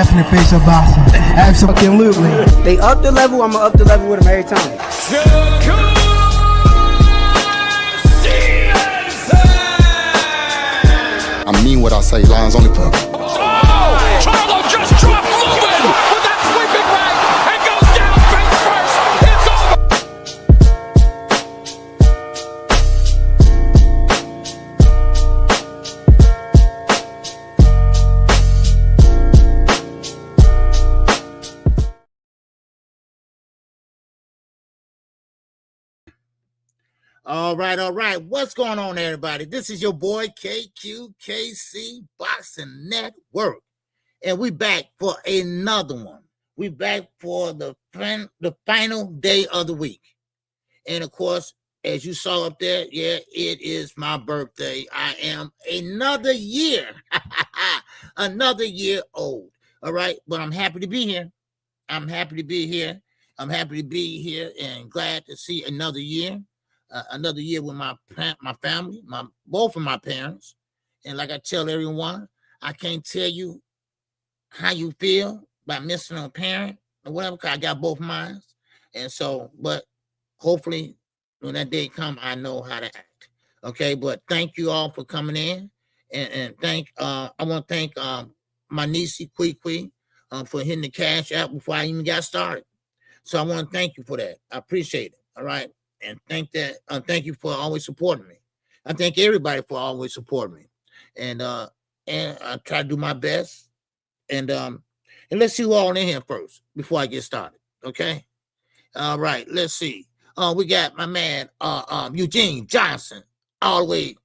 definite face of boxing. Absolutely. They up the level, I'ma up the level with them every time. Shakur! I mean what I say, lines on the book. Oh! Charlo just dropped Lubin with that sweeping right and goes down face first. It's over. All right. What's going on, everybody? This is your boy KQKC BOXING NETWORK, and we back for another one. We back for the final day of the week, and of course, as you saw up there, yeah, it is my birthday. I am another year, another year old. All right, but I'm happy to be here. I'm happy to be here and glad to see another year. Another year with my family, both of my parents. And like I tell everyone, I can't tell you how you feel by missing a parent or whatever, because I got both mine. And so, but hopefully when that day comes, I know how to act. Okay, but thank you all for coming in. And I want to thank my niece, Kwee, for hitting the cash out before I even got started. So I want to thank you for that. I appreciate it. All right. And thank you for always supporting me. I thank everybody for always supporting me. And I try to do my best. And let's see who all in here first before I get started. Okay. All right. Let's see. We got my man Eugene Johnson, all the way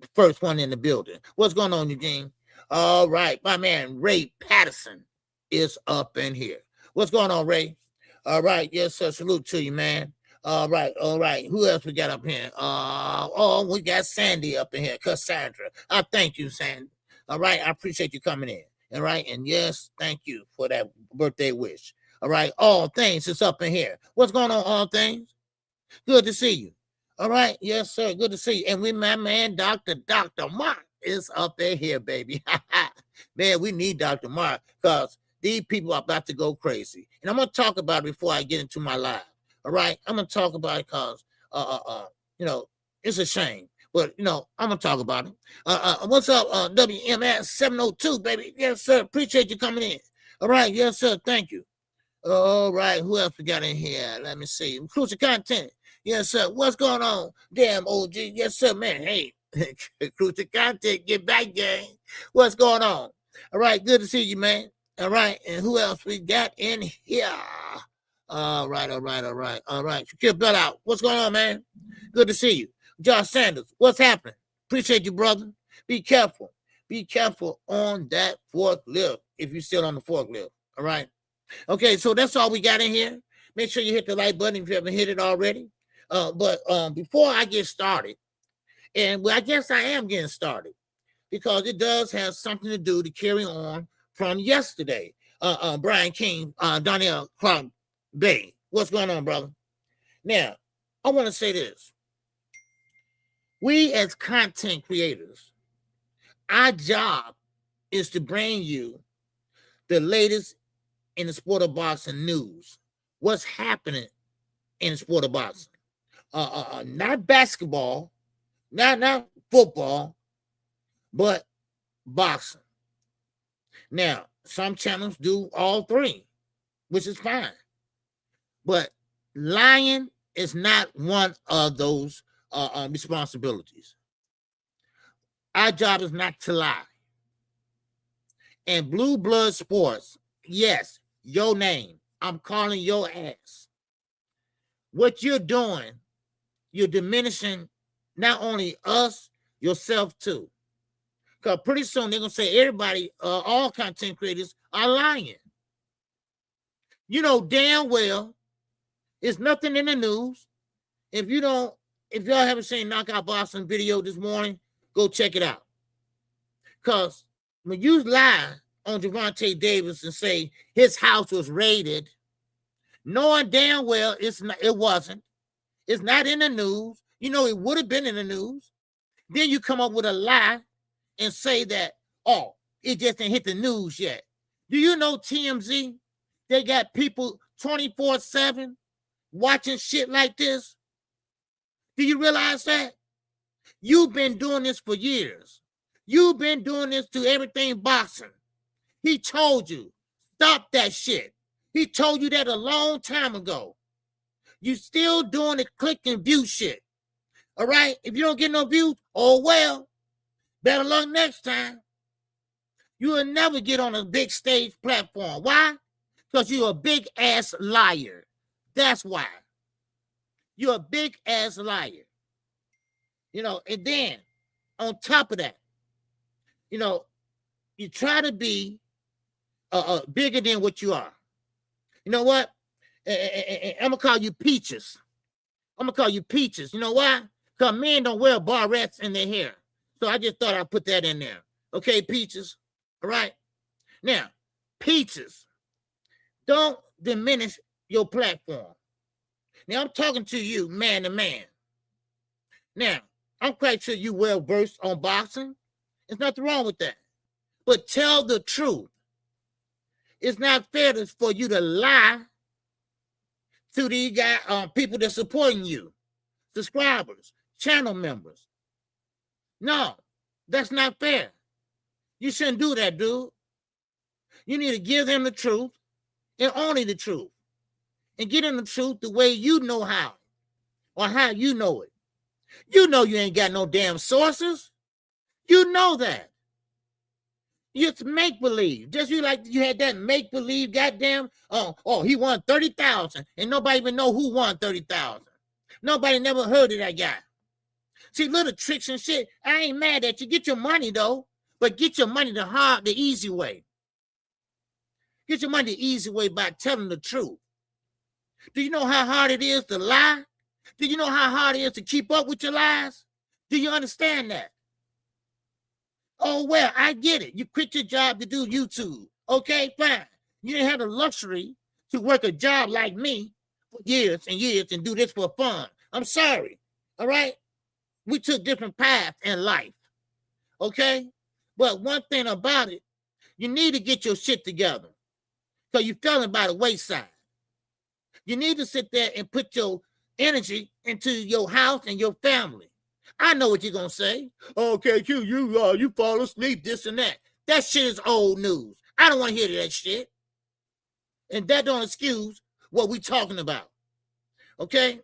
the first one in the building. What's going on, Eugene? All right. My man Ray Patterson is up in here. What's going on, Ray? All right. Yes, sir. Salute to you, man. All right. Who else we got up here? We got Sandy up in here, Cassandra. I thank you, Sandy. All right, I appreciate you coming in. All right, and yes, thank you for that birthday wish. All right, All Things is up in here. What's going on, All Things? Good to see you. All right, yes, sir, good to see you. And my man, Dr. Mark is up in here, baby. Man, we need Dr. Mark because these people are about to go crazy. And I'm going to talk about it before I get into my live. All right, I'm gonna talk about it because it's a shame, but I'm gonna talk about it. What's up, WMS 702, baby? Yes, sir. Appreciate you coming in. All right, yes, sir. Thank you. All right, who else we got in here? Let me see. Crucial Content. Yes, sir. What's going on? Damn, OG. Yes, sir, man. Hey, Crucial Content, get back, gang. What's going on? All right, good to see you, man. All right, and who else we got in here? All right. Shakir Bell out. What's going on, man? Good to see you. Josh Sanders, what's happening? Appreciate you, brother. Be careful. Be careful on that forklift if you're still on the forklift. All right. Okay, so that's all we got in here. Make sure you hit the like button if you haven't hit it already. But before I get started, and I guess I am getting started because it does have something to do to carry on from yesterday. Brian King, Donnell Clark Bay. What's going on, brother? Now, I want to say this. We as content creators, our job is to bring you the latest in the sport of boxing news. What's happening in the sport of boxing? Not basketball, not football, but boxing. Now, some channels do all three, which is fine. But lying is not one of those responsibilities. Our job is not to lie. And Blue Blood Sports, yes, your name. I'm calling your ass. What you're doing, you're diminishing not only us, yourself too. Because pretty soon they're going to say everybody, all content creators are lying. You know damn well it's nothing in the news. If y'all haven't seen Knockout Boxing video this morning, go check it out. Because when you lie on Gervonta Davis and say his house was raided, knowing damn well it wasn't. It's not in the news. You know it would have been in the news. Then you come up with a lie and say that, oh, it just didn't hit the news yet. Do you know TMZ? They got people 24/7 watching shit like this. Do you realize that? You've been doing this for years. You've been doing this to everything boxing. He told you, stop that shit. He told you that a long time ago. You still doing the click and view shit. All right? If you don't get no views, oh well. Better luck next time. You will never get on a big stage platform. Why? Because you're a big ass liar. That's why. You're a big ass liar. You know, and then on top of that, you know, you try to be bigger than what you are. You know what? I'm going to call you Peaches. I'm going to call you Peaches. You know why? Because men don't wear barrettes in their hair. So I just thought I'd put that in there. Okay, Peaches? All right? Now, Peaches, don't diminish your platform. Now, I'm talking to you man to man. Now, I'm quite sure you well versed on boxing. There's nothing wrong with that. But tell the truth. It's not fair for you to lie to these guys, people that supporting you, subscribers, channel members. No, that's not fair. You shouldn't do that, dude. You need to give them the truth and only the truth. And get them the truth the way you know how, or how you know it. You know you ain't got no damn sources. You know that. It's make-believe. Just you like you had that make-believe goddamn, he won 30,000 and nobody even know who won 30,000. Nobody never heard of that guy. See, little tricks and shit, I ain't mad at you. Get your money, though, but get your money the easy way. Get your money the easy way by telling the truth. Do you know how hard it is to lie? Do you know how hard it is to keep up with your lies? Do you understand that? Oh, well, I get it. You quit your job to do YouTube. Okay, fine. You didn't have the luxury to work a job like me for years and years and do this for fun. I'm sorry. All right? We took different paths in life. Okay? But one thing about it, you need to get your shit together because you're falling by the wayside. You need to sit there and put your energy into your house and your family. I know what you're going to say. Okay, you fall asleep, this and that. That shit is old news. I don't want to hear that shit. And that don't excuse what we talking about. Okay?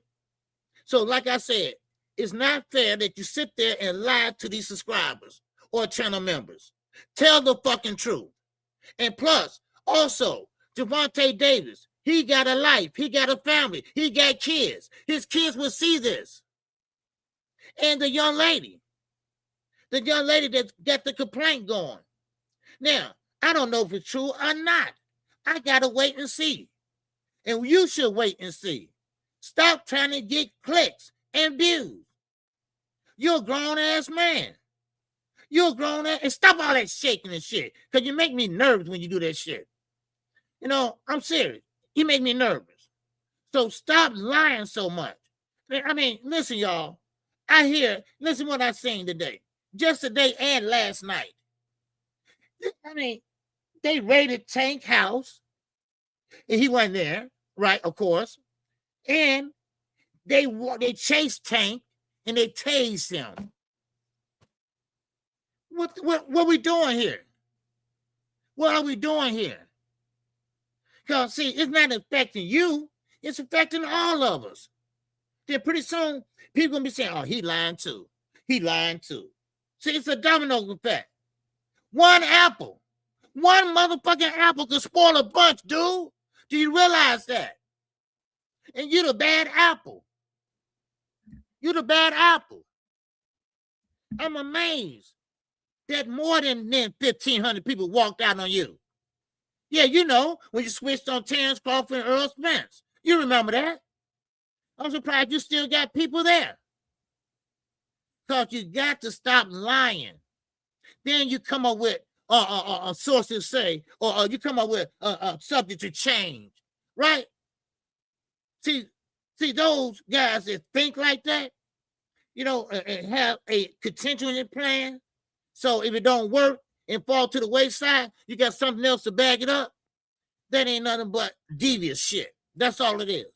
So like I said, it's not fair that you sit there and lie to these subscribers or channel members. Tell the fucking truth. And plus, also, Gervonta Davis, he got a life. He got a family. He got kids. His kids will see this. And the young lady that got the complaint going. Now, I don't know if it's true or not. I got to wait and see. And you should wait and see. Stop trying to get clicks and views. You're a grown-ass man. You're a grown-ass, and stop all that shaking and shit, because you make me nervous when you do that shit. You know, I'm serious. You make me nervous. So stop lying so much. I mean, listen, y'all. Listen what I seen today. Just today and last night. I mean, they raided Tank house. And he wasn't there, right, of course. And they chased Tank and they tased him. What are we doing here? What are we doing here? Because, see, it's not affecting you. It's affecting all of us. Then pretty soon, people going to be saying, oh, he lying too. He lying too. See, it's a domino effect. One apple. One motherfucking apple could spoil a bunch, dude. Do you realize that? And you're the bad apple. You're the bad apple. I'm amazed that more than 1,500 people walked out on you. Yeah, you know, when you switched on Terrence Crawford and Earl Spence. You remember that? I'm surprised you still got people there. Because you got to stop lying. Then you come up with sources say, or you come up with a subject to change, right? See, those guys that think like that, you know, and have a contingency plan. So if it don't work, and fall to the wayside, you got something else to back it up. That ain't nothing but devious shit. That's all it is.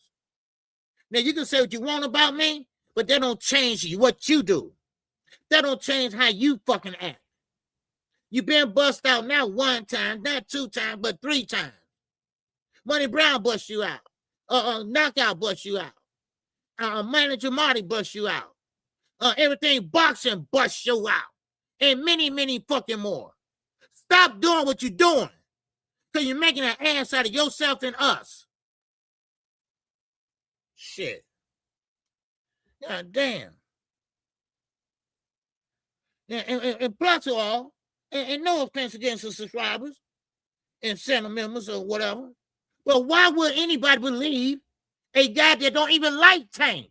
Now, you can say what you want about me, but that don't change what you do. That don't change how you fucking act. You been bust out not one time, not two times, but three times. Money Brown bust you out. Knockout bust you out. Manager Marty bust you out. Everything boxing bust you out. And many, many fucking more. Stop doing what you're doing. Because you're making an ass out of yourself and us. Shit. God damn. And plus of all, and no offense against the subscribers and channel members or whatever, but why would anybody believe a guy that don't even like Tank?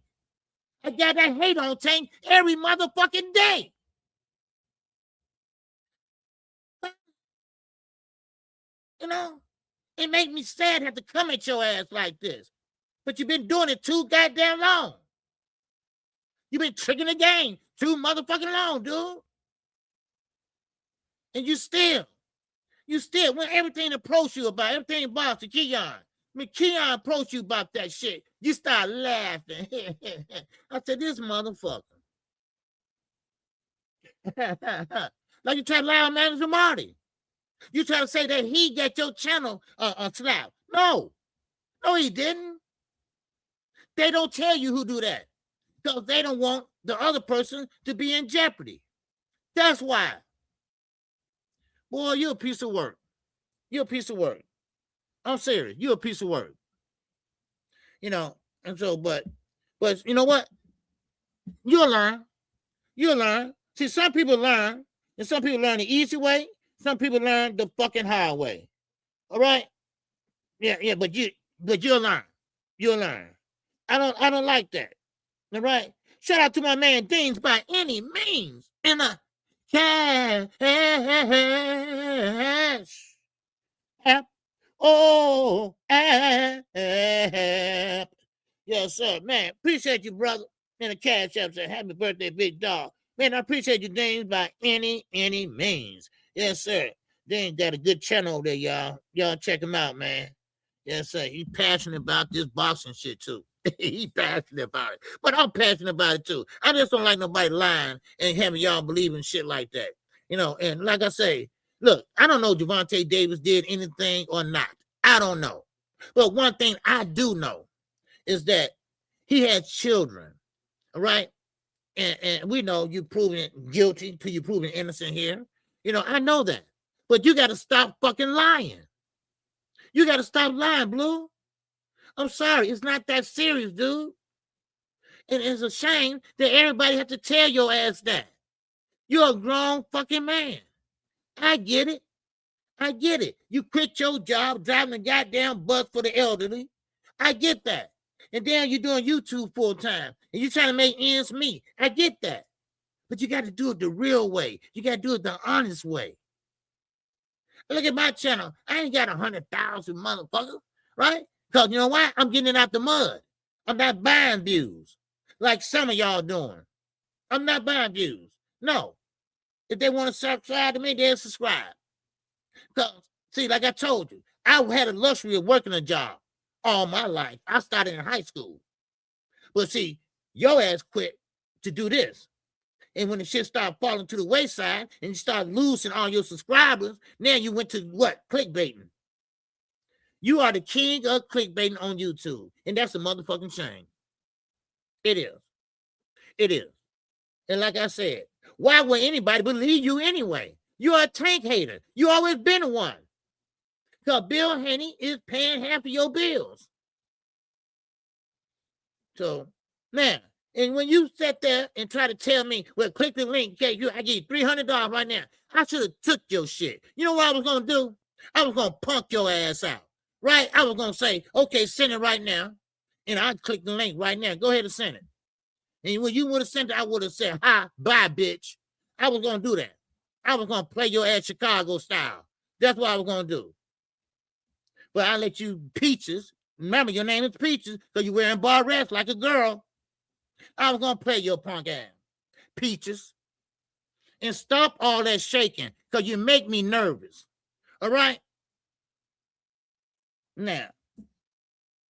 A guy that hate on Tank every motherfucking day. You know, it make me sad to have to come at your ass like this. But you've been doing it too goddamn long. You've been tricking the game too motherfucking long, dude. And you still, when everything approached you about, everything about the Keon. When Keon approached you about that shit, you start laughing. I said, this motherfucker. Like you try to lie on Manager Marty. You try to say that he got your channel slapped. No, he didn't. They don't tell you who do that because they don't want the other person to be in jeopardy. That's why. Boy, you're a piece of work. You're a piece of work. I'm serious. You're a piece of work. You know, and so, but you know what? You'll learn. You'll learn. See, some people learn, and some people learn the easy way. Some people learn the fucking hard way. All right? Yeah, but you'll learn. You'll learn. I don't like that. All right? Shout out to my man Deans by any means. And cash. Oh, yes, sir. Man, appreciate you, brother. And the cash app said, happy birthday, big dog. Man, I appreciate you, Deans, by any means. Yes, sir. Dean got a good channel there, y'all. Y'all check him out, man. Yes, sir. He's passionate about this boxing shit, too. He's passionate about it. But I'm passionate about it, too. I just don't like nobody lying and having y'all believe in shit like that. You know, and like I say, look, I don't know if Gervonta Davis did anything or not. I don't know. But one thing I do know is that he had children, all right? And we know you proven guilty till you proven innocent here. You know, I know that. But you got to stop fucking lying. You got to stop lying, Blue. I'm sorry. It's not that serious, dude. And it's a shame that everybody has to tell your ass that. You're a grown fucking man. I get it. I get it. You quit your job driving a goddamn bus for the elderly. I get that. And then you're doing YouTube full time. And you're trying to make ends meet. I get that. But you got to do it the real way. You got to do it the honest way. Look at my channel. I ain't got 100,000 motherfuckers, right? Because you know why? I'm getting it out the mud. I'm not buying views like some of y'all doing. I'm not buying views. No. If they want to subscribe to me, they'll subscribe. Because, see, like I told you, I had a luxury of working a job all my life. I started in high school. But see, your ass quit to do this. And when the shit started falling to the wayside and you start losing all your subscribers, now you went to what? Clickbaiting. You are the king of clickbaiting on YouTube. And that's a motherfucking shame. It is. It is. And like I said, why would anybody believe you anyway? You're a Tank hater. You always been one. Because Bill Haney is paying half of your bills. So, man, and when you sit there and try to tell me, well, click the link, okay, I give you $300 right now. I should have took your shit. You know what I was going to do? I was going to punk your ass out, right? I was going to say, okay, send it right now. And I'd click the link right now. Go ahead and send it. And when you would have sent it, I would have said, hi, bye, bitch. I was going to do that. I was going to play your ass Chicago style. That's what I was going to do. But I let you Peaches. Remember, your name is Peaches because you're wearing barrettes like a girl. I was going to play your punk ass. Peaches. And stop all that shaking because you make me nervous. All right? Now,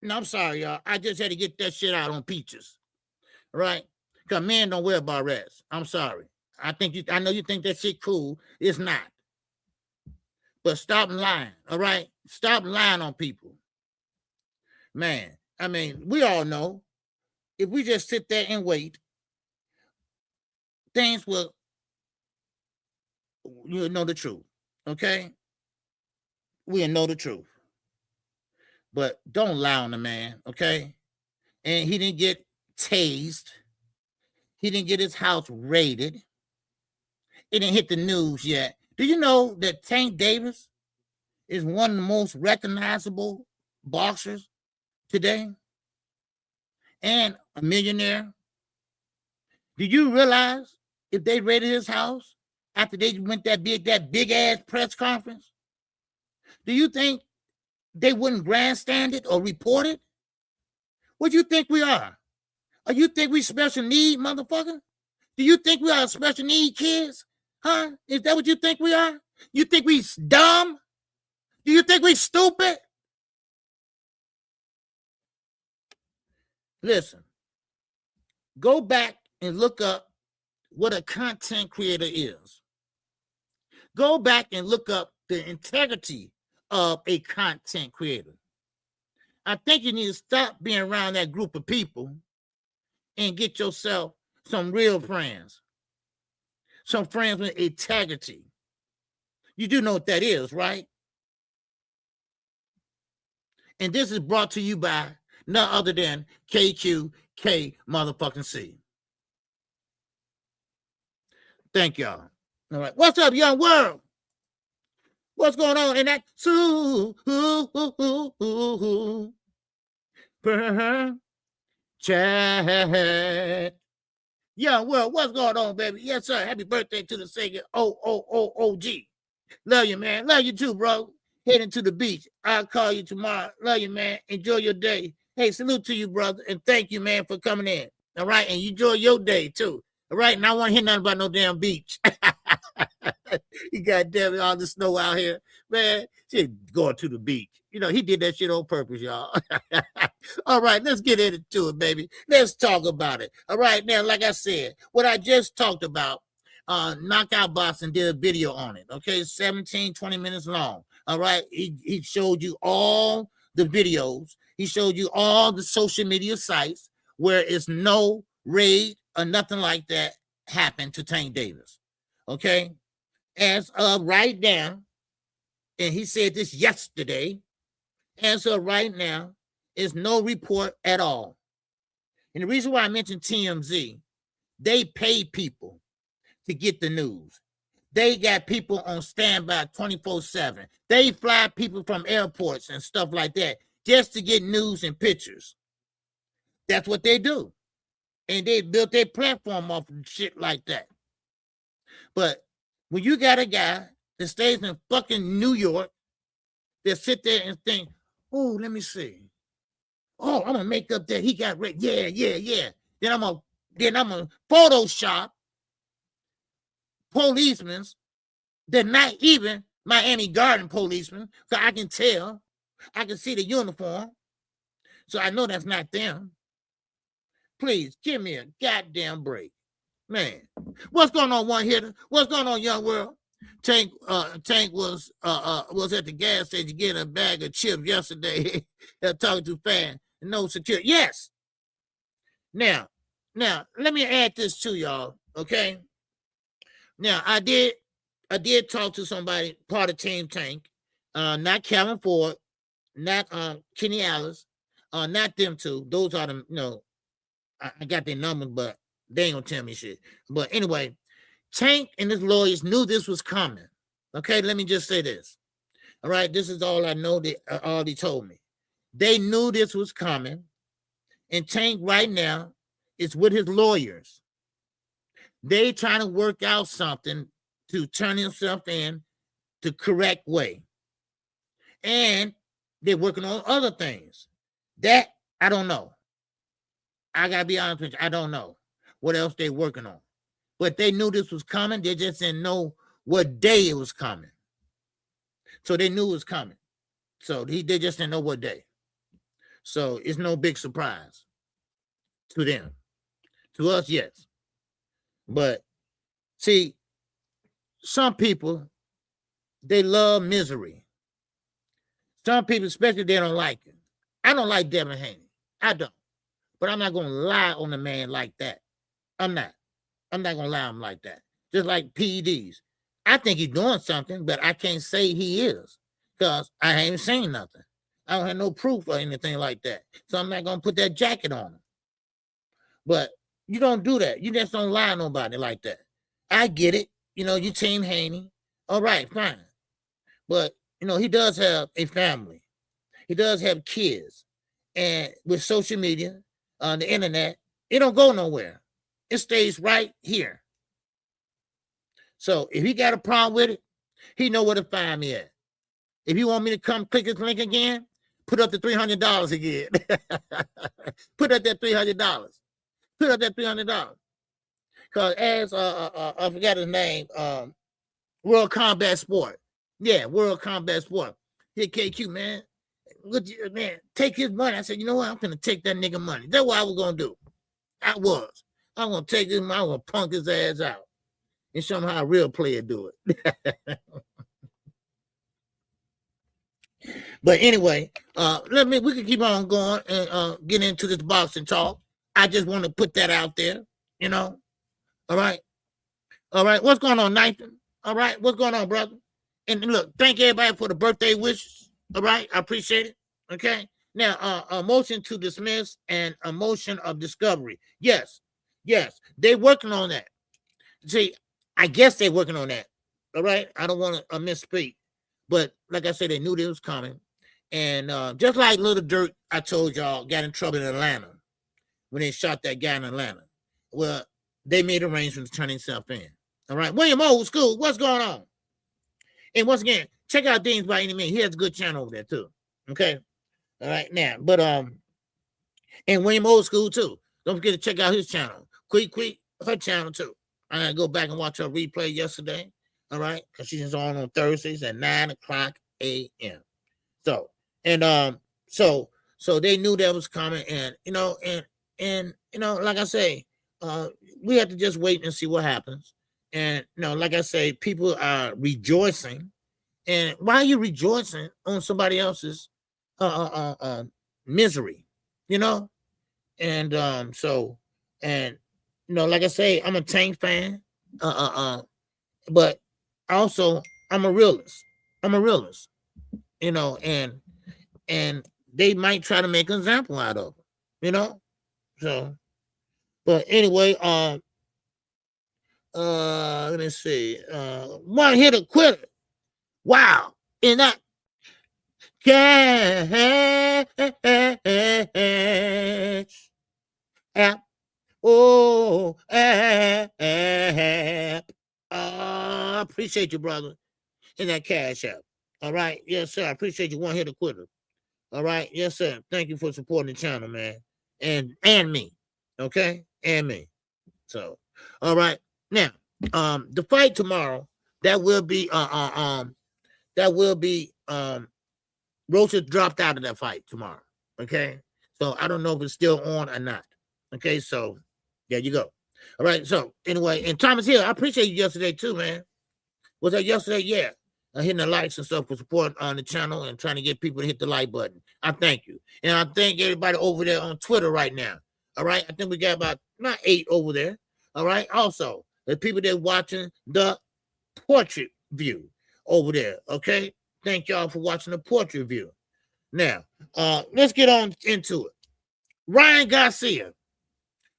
no, I'm sorry, y'all. I just had to get that shit out on Peaches. All right? Because men don't wear barrettes. I'm sorry. I know you think that shit cool. It's not. But stop lying. All right? Stop lying on people. Man, I mean, we all know if we just sit there and wait, things will, you'll know the truth. Okay? We'll know the truth. But don't lie on the man, okay? And he didn't get tased. He didn't get his house raided. It didn't hit the news yet. Do you know that Tank Davis is one of the most recognizable boxers today? And a millionaire? Do you realize if they raided his house after they went that big ass press conference, do you think they wouldn't grandstand it or report it? What do you think we are? Or you think we special need, motherfucker? Do you think we are special need kids? Huh? Is that what you think we are? You think we dumb? Do you think we stupid? Listen, go back and look up what a content creator is. Go back and look up the integrity of a content creator. I think you need to stop being around that group of people and get yourself some real friends. Some friends with integrity. You do know what that is, right? And this is brought to you by none other than KQK motherfucking C. Thank y'all. All right. What's up, young world? What's going on in that chat? Young world, what's going on, baby? Yes, sir. Happy birthday to the singer OG. Love you, man. Love you too, bro. Heading to the beach. I'll call you tomorrow. Love you, man. Enjoy your day. Hey, salute to you, brother. And thank you, man, for coming in. All right. And you enjoy your day, too. All right. And I want to hear nothing about no damn beach. You got damn all the snow out here. Man, shit going to the beach. You know, he did that shit on purpose, y'all. All right, let's get into it, baby. Let's talk about it. All right, now, like I said, what I just talked about, Knockout Boxing did a video on it, okay? 17, 20 minutes long, all right? He showed you all the videos. He showed you all the social media sites where it's no raid or nothing like that happened to Tank Davis, okay? As of right now, and he said this yesterday, as of right now, is no report at all. And the reason why I mentioned TMZ, they pay people to get the news. They got people on standby 24/7. They fly people from airports and stuff like that just to get news and pictures. That's what they do. And they built their platform off of shit like that. But when you got a guy that stays in fucking New York that sit there and think, oh, let me see. Oh, I'm gonna make up that he got raped. Yeah. Then I'm gonna Photoshop policemen. They're not even Miami Garden policemen, so I can tell. I can see the uniform, so I know that's not them. Please give me a goddamn break, man. What's going on, one hitter? What's going on, young world? Tank was at the gas station getting a bag of chips yesterday. Talking to fan. No security. Yes. Now, let me add this to y'all, okay? Now, I did talk to somebody, part of Team Tank, not Calvin Ford, not Kenny Alice, not them two. Those are the, I got their numbers, but they ain't gonna tell me shit. But anyway, Tank and his lawyers knew this was coming. Okay, let me just say this. All right, this is all I know that already told me. They knew this was coming, and Tank right now is with his lawyers. They trying to work out something to turn himself in the correct way. And they're working on other things. That, I don't know. I got to be honest with you, I don't know what else they're working on. but they knew this was coming. They just didn't know what day it was coming. So they knew it was coming. So they just didn't know what day. So it's no big surprise to them. To us, yes. But see, some people, they love misery. Some people, especially, they don't like it. I don't like Devin Haney. I don't. But I'm not going to lie on a man like that. I'm not going to lie on him like that. Just like PEDs. I think he's doing something, but I can't say he is because I haven't seen nothing. I don't have no proof or anything like that. So I'm not going to put that jacket on him. But you don't do that. You just don't lie on nobody like that. I get it. You know, you team Haney. All right, fine. But, you know, he does have a family. He does have kids. And with social media, on the internet, it don't go nowhere. It stays right here. So if he got a problem with it, he know where to find me at. If you want me to come click his link again, put up the $300 again. Put up that $300. Put up that $300. Because as I forgot his name, World Combat Sport. Yeah, World Combat Sport. Here, KQ, man. Look, man, take his money. I said, you know what? I'm gonna take that nigga money. That's what I was gonna do. I'm gonna take his money, I'm gonna punk his ass out. And show him how a real player do it. But anyway, we can keep on going and get into this boxing talk. I just want to put that out there, you know. All right. What's going on, Nathan? All right. What's going on, brother? And look, thank everybody for the birthday wishes. All right. I appreciate it. Okay. Now, a motion to dismiss and a motion of discovery. Yes. They're working on that. See, I guess they're working on that. All right. I don't want to misspeak. But like I said, they knew this was coming. And just like Little Dirt, I told y'all, got in trouble in Atlanta when they shot that guy in Atlanta. Well, they made arrangements to turn himself in. All right. William Old School, what's going on? And once again, check out Dean's by Any Means. He has a good channel over there, too. Okay. All right. Now, but, and William Old School, too. Don't forget to check out his channel. Quick, her channel, too. I gotta go back and watch her replay yesterday. All right. Because she's on Thursdays at 9:00 a.m. So, and, so they knew that was coming. And, you know, like I say, we have to just wait and see what happens. And, you know, like I say, people are rejoicing. And why are you rejoicing on somebody else's misery? You know? And so, and, you know, like I say, I'm a Tank fan. But also I'm a realist. You know, and they might try to make an example out of it, you know? So, but anyway, let me see. One hitter quitter. Wow. And that catch. Oh, appreciate you, brother, in that cash app. All right. Yes, sir. I appreciate you. One hitter quitter. All right. Yes, sir. Thank you for supporting the channel, man. And me. Okay. And me. So, all right. Now, the fight tomorrow, that will be Rocha dropped out of that fight tomorrow. Okay. So I don't know if it's still on or not. Okay. So there you go. All right. So anyway, and Thomas Hill, I appreciate you yesterday too, man. Was that yesterday? Yeah. Hitting the likes and stuff for support on the channel and trying to get people to hit the like button. I thank you. And I thank everybody over there on Twitter right now. All right. I think we got about not 8 over there. All right. Also, the people that are watching the portrait view over there. Okay. Thank y'all for watching the portrait view. Now, let's get on into it. Ryan Garcia.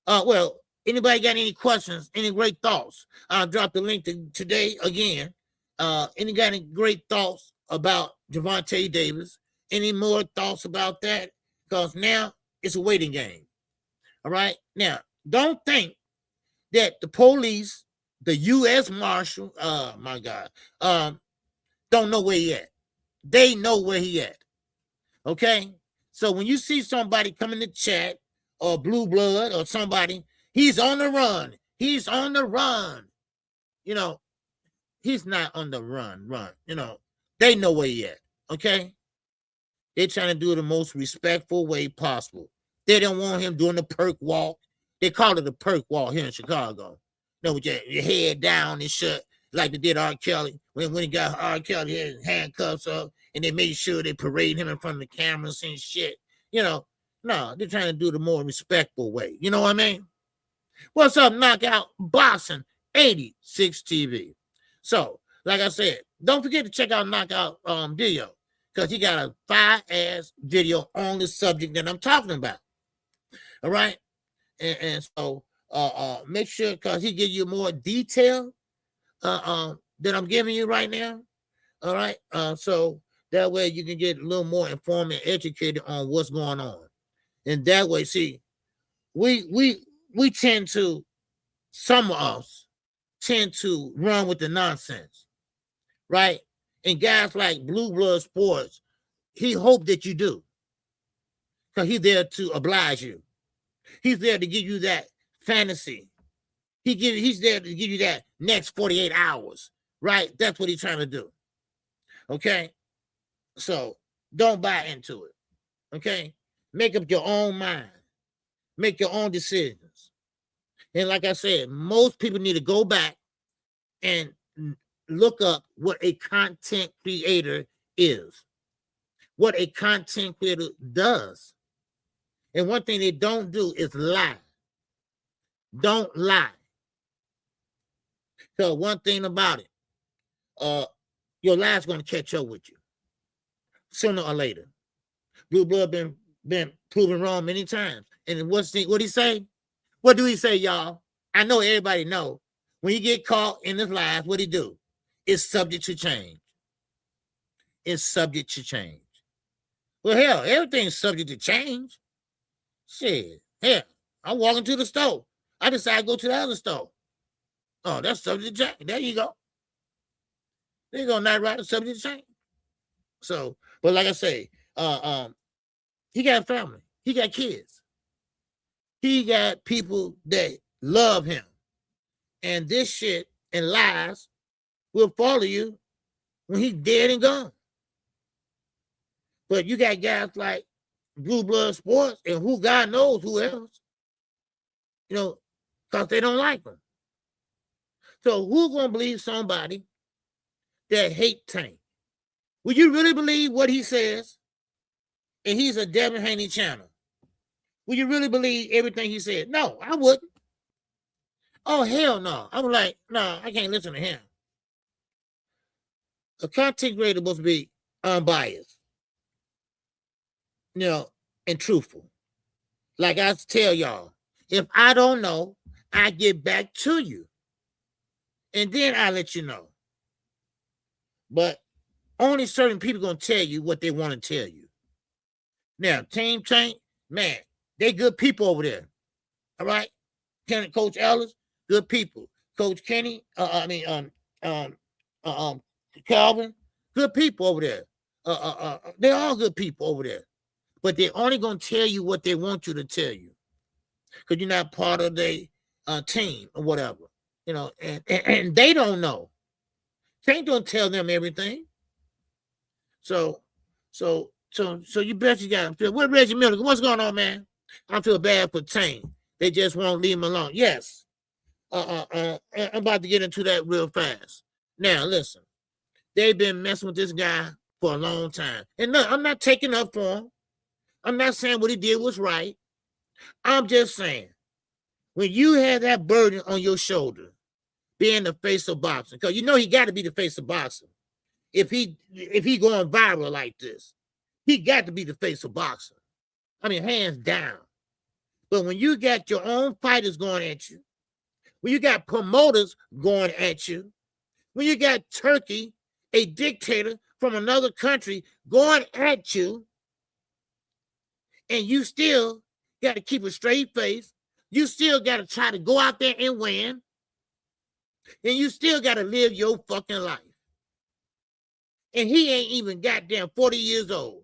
Well, anybody got any questions, any great thoughts? I'll drop the link today again. Any got any great thoughts about Gervonta Davis? Any more thoughts about that? Because now it's a waiting game. All right. Now, don't think that the police, the U.S. Marshal, my God, don't know where he at. They know where he at. Okay. So when you see somebody come in the chat or Blue Blood or somebody, he's on the run. He's on the run. You know, he's not on the run. You know, they know where he at, okay? They're trying to do it the most respectful way possible. They don't want him doing the perk walk. They call it a perk walk here in Chicago. You know, with your head down and shut, like they did R. Kelly. When he got R. Kelly, he had his handcuffs up, and they made sure they parade him in front of the cameras and shit. You know, no, they're trying to do the more respectful way. You know what I mean? What's up, Knockout Boxing 86 TV? So, like I said, don't forget to check out Knockout video, because he got a fire-ass video on the subject that I'm talking about. All right? And so make sure, because he gives you more detail that I'm giving you right now. All right? So that way you can get a little more informed and educated on what's going on. And that way, see, we tend to, some of us tend to run with the nonsense, right? And guys like Blue Blood Sports, he hoped that you do, because he's there to oblige you. He's there to give you that fantasy. He's there to give you that next 48 hours, right? That's what he's trying to do, okay? So don't buy into it, okay? Make up your own mind. Make your own decisions. And like I said, most people need to go back and look up what a content creator is, what a content creator does. And one thing they don't do is lie. Don't lie. So one thing about it, your lie's going to catch up with you sooner or later. Blue Blood been proven wrong many times. And what he say? What do he say, y'all? I know everybody know. When you get caught in his lies, what he do? It's subject to change. It's subject to change. Well, hell, everything's subject to change. Shit. Hell, I'm walking to the store. I decide to go to the other store. Oh, that's subject to change. There you go. There you go, not right, subject to change. So, but like I say, he got a family. He got kids. He got people that love him. And this shit and lies will follow you when he's dead and gone. But you got guys like Blue Blood Sports and who God knows who else, you know, because they don't like him. So who's going to believe somebody that hate Tank? Would you really believe what he says? And he's a Devin Haney channel. Would you really believe everything he said? No, I wouldn't. Oh, hell no. I'm like, no, I can't listen to him. A content creator must be unbiased, you know, and truthful. Like I tell y'all, if I don't know, I get back to you. And then I let you know. But only certain people going to tell you what they want to tell you. Now, Team Tank, man, they good people over there. All right? Coach Ellis, good people. Coach Kenny, Calvin, good people over there. They're all good people over there. But they're only going to tell you what they want you to tell you. Because you're not part of their team or whatever. You know, and they don't know. Tank don't tell them everything. So you bet you got to. What Reggie Miller? What's going on, man? I feel bad for Tank. They just won't leave him alone. Yes. I'm about to get into that real fast. Now, listen. They've been messing with this guy for a long time. And no, I'm not taking up for him. I'm not saying what he did was right. I'm just saying, when you have that burden on your shoulder, being the face of boxing, because you know he got to be the face of boxing. If he going viral like this, he got to be the face of boxing. I mean, hands down. But when you got your own fighters going at you, when you got promoters going at you, when you got Turkey, a dictator from another country, going at you, and you still got to keep a straight face, you still got to try to go out there and win, and you still got to live your fucking life. And he ain't even goddamn 40 years old.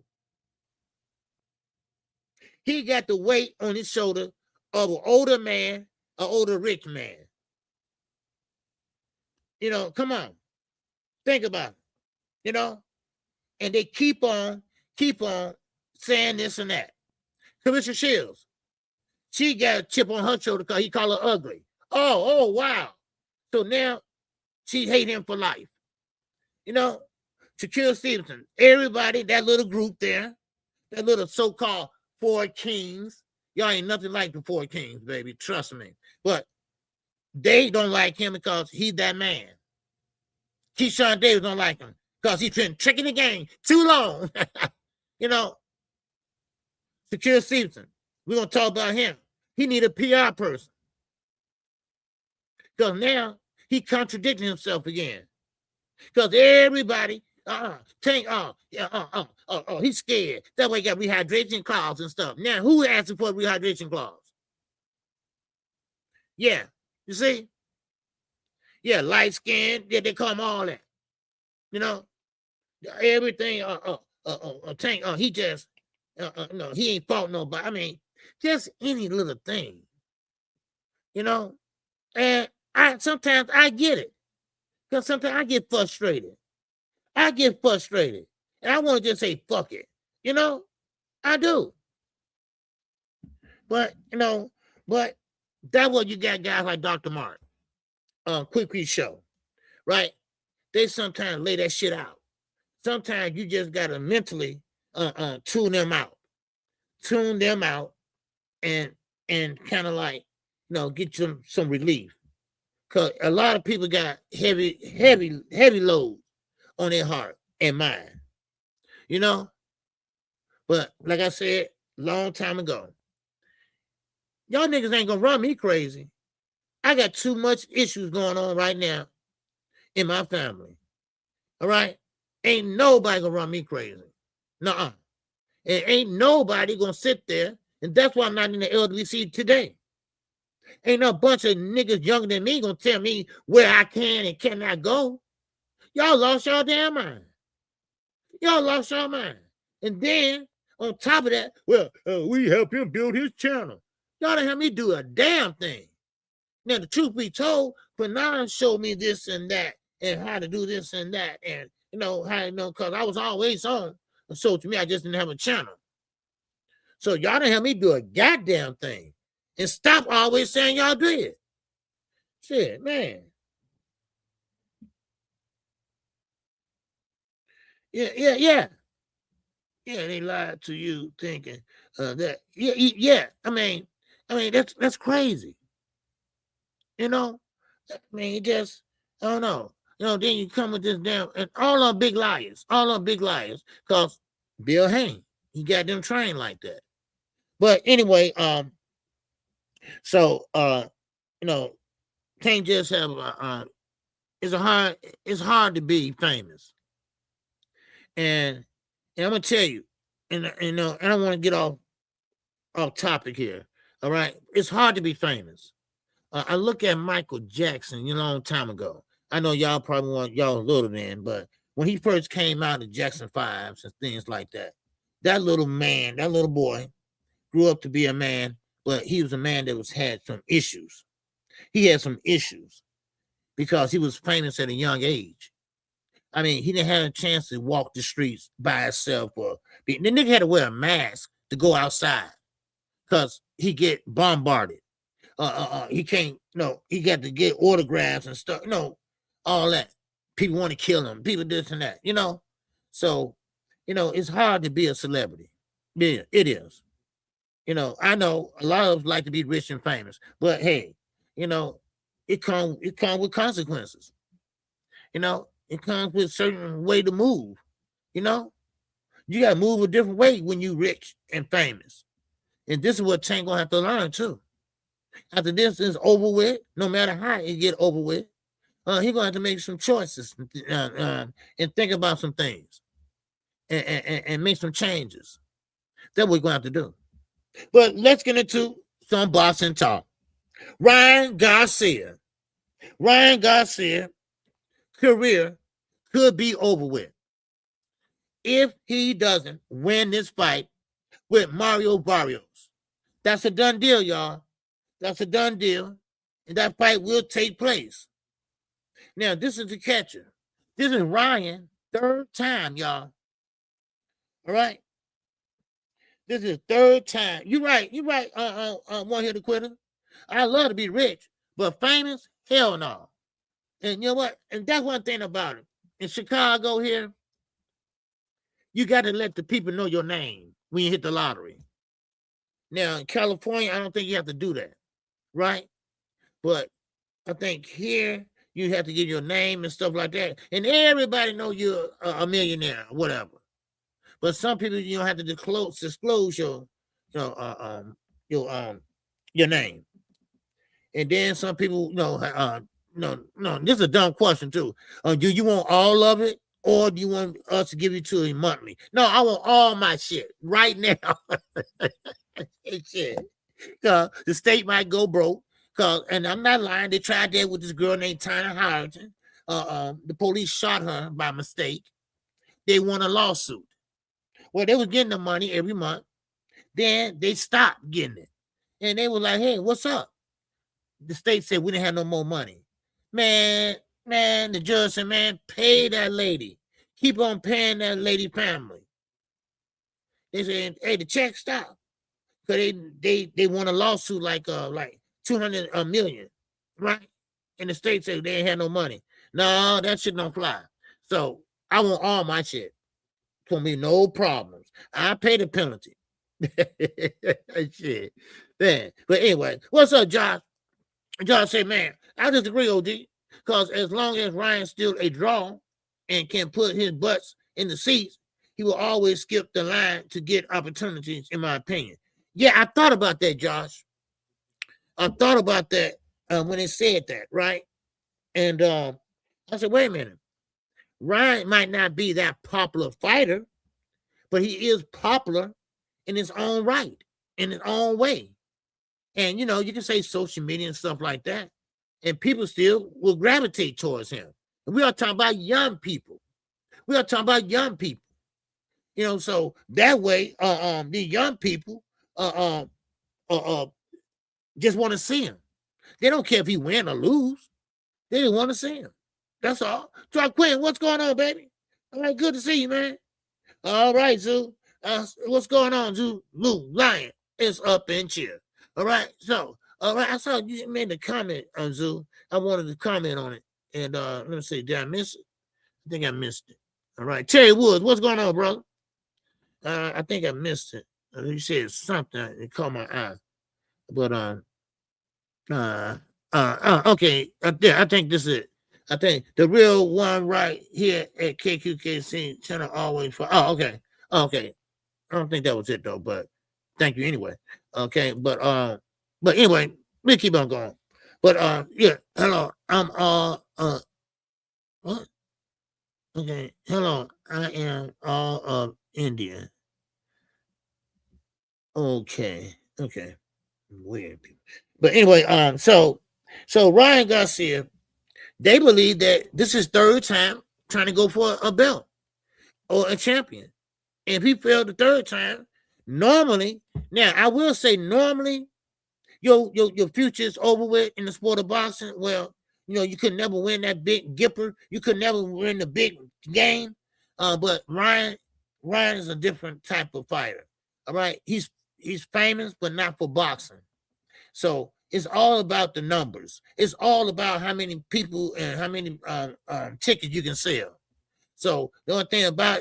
He got the weight on his shoulder of an older man, an older rich man. Come on. Think about it, and they keep on saying this and that. Commissioner Shields, she got a chip on her shoulder because he called her ugly. Oh, wow. So now she hate him for life. Shakur Stevenson, everybody, that little group there, that little so-called Four Kings, y'all ain't nothing like the Four Kings, baby. Trust me. But they don't like him because he's that man. Keyshawn Davis don't like him because he's been tricking the game too long. Shakur Stevenson, we're going to talk about him. He need a PR person. Because now he contradicting himself again. Because everybody, he's scared. That way he got rehydration clause and stuff. Now, who asking for a rehydration clause? Yeah, you see? Yeah, light skin, yeah, they call him all that. Everything, Tank, he just, no, he ain't fought nobody. I mean, just any little thing, and sometimes I get it. Because sometimes I get frustrated. And I want to just say, fuck it. I do. But, that's what you got guys like Dr. Mark, Quick Show, right? They sometimes lay that shit out. Sometimes you just got to mentally tune them out. Tune them out and kind of like, get some relief. Because a lot of people got heavy load on their heart and mind. But like I said, long time ago, y'all niggas ain't gonna run me crazy. I got too much issues going on right now in my family. All right? Ain't nobody gonna run me crazy. Nuh-uh. And ain't nobody gonna sit there, and that's why I'm not in the LWC today. Ain't no bunch of niggas younger than me gonna tell me where I can and cannot go. Y'all lost y'all damn mind. And then, on top of that, we help him build his channel. Y'all didn't help me do a damn thing. Now, the truth be told, Fanon showed me this and that, and how to do this and that, and, because I was always on. So to me, I just didn't have a channel. So y'all didn't help me do a goddamn thing. And stop always saying y'all did. Shit, man. Yeah. Yeah, they lied to you thinking that. Yeah. I mean, that's crazy. I mean, just, I don't know. Then you come with this damn, and all are big liars. Because Bill Hayne, he got them trained like that. But anyway, so can't just have it's hard to be famous. And I'm gonna tell you, and I don't want to get off topic here. All right, it's hard to be famous. I look at Michael Jackson, a long time ago. I know y'all probably want y'all little then, but when he first came out, the Jackson 5s and things like that, that little boy grew up to be a man, but he was a man that had some issues. He had some issues because he was famous at a young age. I mean, he didn't have a chance to walk the streets by himself, the nigga had to wear a mask to go outside because he get bombarded. He can't, he got to get autographs and stuff, all that. People want to kill him, people this and that, So, it's hard to be a celebrity. Yeah, it is. I know a lot of us like to be rich and famous, but hey, it comes with consequences. It comes with a certain way to move. You got to move a different way when you rich and famous. And this is what Tank gonna have to learn too. After this is over with, no matter how it get over with, he gonna have to make some choices and think about some things and make some changes. That's what we're gonna have to do. But let's get into some boxing talk. Ryan Garcia career could be over with if he doesn't win this fight with Mario Barrios. That's a done deal, y'all. That's a done deal. And that fight will take place. Now, this is the catcher. This is Ryan, third time, y'all. All right. This is third time. You're right. One hitter quitter. I love to be rich, but famous, hell no. And you know what? And that's one thing about it. In Chicago here, you got to let the people know your name when you hit the lottery. Now, in California, I don't think you have to do that, right? But I think here, you have to give your name and stuff like that. And everybody know you're a millionaire or whatever. But some people, you don't have to disclose your name. And then some people, no, this is a dumb question too. Do you want all of it, or do you want us to give it to you monthly? No, I want all my shit right now. Shit. The state might go broke. And I'm not lying. They tried that with this girl named Tina Harrington. The police shot her by mistake. They won a lawsuit. Well, they were getting the money every month. Then they stopped getting it. And they were like, hey, what's up? The state said we didn't have no more money. Man, the judge said, man, pay that lady. Keep on paying that lady family. They said, hey, the check stopped. Because they won a lawsuit like 200 million, right? And the state said they ain't had no money. No, that shit don't fly. So I want all my shit. For me, no problems. I pay the penalty. Shit. Man. But anyway, what's up, Josh? Josh said, man, I disagree, OG. Because as long as Ryan's still a draw and can put his butts in the seats, he will always skip the line to get opportunities, in my opinion. Yeah, I thought about that, Josh. I thought about that when they said that, right? And I said, wait a minute. Ryan might not be that popular fighter, but he is popular in his own right, in his own way. And, you can say social media and stuff like that, and people still will gravitate towards him. And we are talking about young people. So that way, the young people just want to see him. They don't care if he win or lose. They just want to see him. That's all. Quinn, what's going on, baby? All right, good to see you, man. All right, Zoo. What's going on, Zoo? Lou, Lion is up in cheer. All right, so, all right, I saw you made a comment on Zoo. I wanted to comment on it. And let me see, did I miss it? I think I missed it. All right, Terry Woods, what's going on, brother? I think I missed it. You said something. It caught my eye. But, okay. Yeah, I think this is it. I think the real one right here at KQKC channel always for. Oh, okay. Okay. I don't think that was it though, but thank you anyway. Okay. But anyway, we'll keep on going. But, yeah. Hello. I'm what? Okay. Hello. I am all of India. Okay. Weird people. But anyway, so Ryan Garcia, they believe that this is third time trying to go for a belt or a champion. And if he failed the third time, normally, now I will say normally your future is over with in the sport of boxing. Well, you could never win that big gipper. You could never win the big game. But Ryan is a different type of fighter. All right. He's famous, but not for boxing. So it's all about the numbers. It's all about how many people and how many tickets you can sell. So the only thing about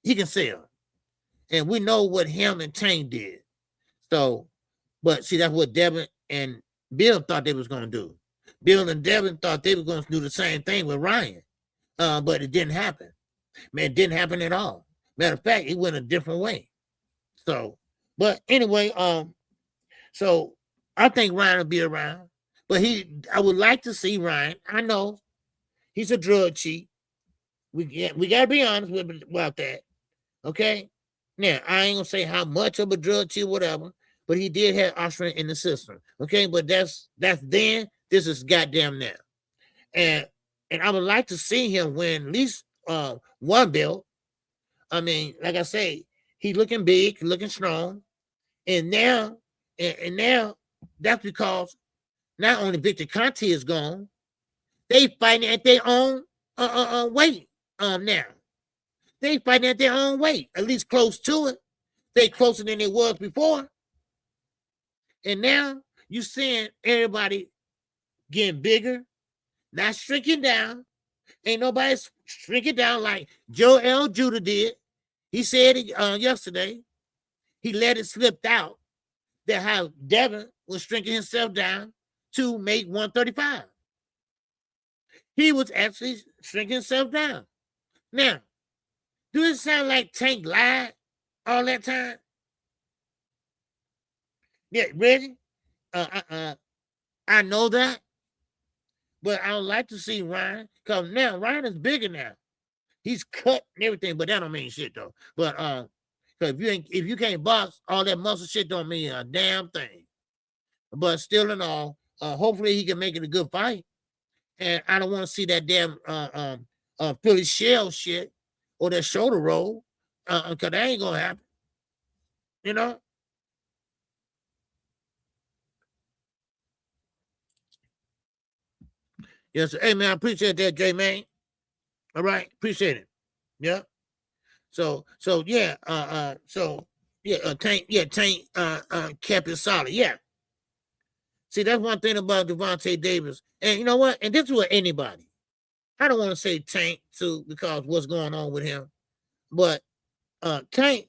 he can sell. And we know what him and Tank did. So, but see, that's what Devin and Bill thought they was going to do. Bill and Devin thought they were going to do the same thing with Ryan. But it didn't happen. Man, it didn't happen at all. Matter of fact, it went a different way. So, but anyway, so I think Ryan will be around, but I would like to see Ryan. I know he's a drug cheat. We got to be honest about that. Okay. Now, I ain't gonna say how much of a drug cheat, whatever, but he did have Austrian in the system. Okay. But that's then, this is goddamn now. And I would like to see him win at least one belt. I mean, like I say, he's looking big, looking strong. And now that's because not only Victor Conte is gone, They fighting at their own weight now. They fighting at their own weight, at least close to it. They closer than they was before. And now you seeing everybody getting bigger, not shrinking down. Ain't nobody shrinking down like Joe L. Judah did. He said it yesterday. He let it slip out that how Devin was shrinking himself down to make 135. He was actually shrinking himself down. Now, do it sound like Tank lied all that time? Yeah, Reggie, I know that, but I would like to see Ryan, because now Ryan is bigger now. He's cut and everything, but that don't mean shit though. But because if you can't box, all that muscle shit don't mean a damn thing. But still in all, hopefully he can make it a good fight. And I don't want to see that damn Philly shell shit or that shoulder roll, because that ain't gonna happen. You know? Yes, hey man, I appreciate that, J man. All right, appreciate it. Yeah. So yeah, Tank kept it solid. Yeah. See, that's one thing about Devontae Davis. And you know what? And this is with anybody. I don't want to say Tank too, because what's going on with him. But Tank,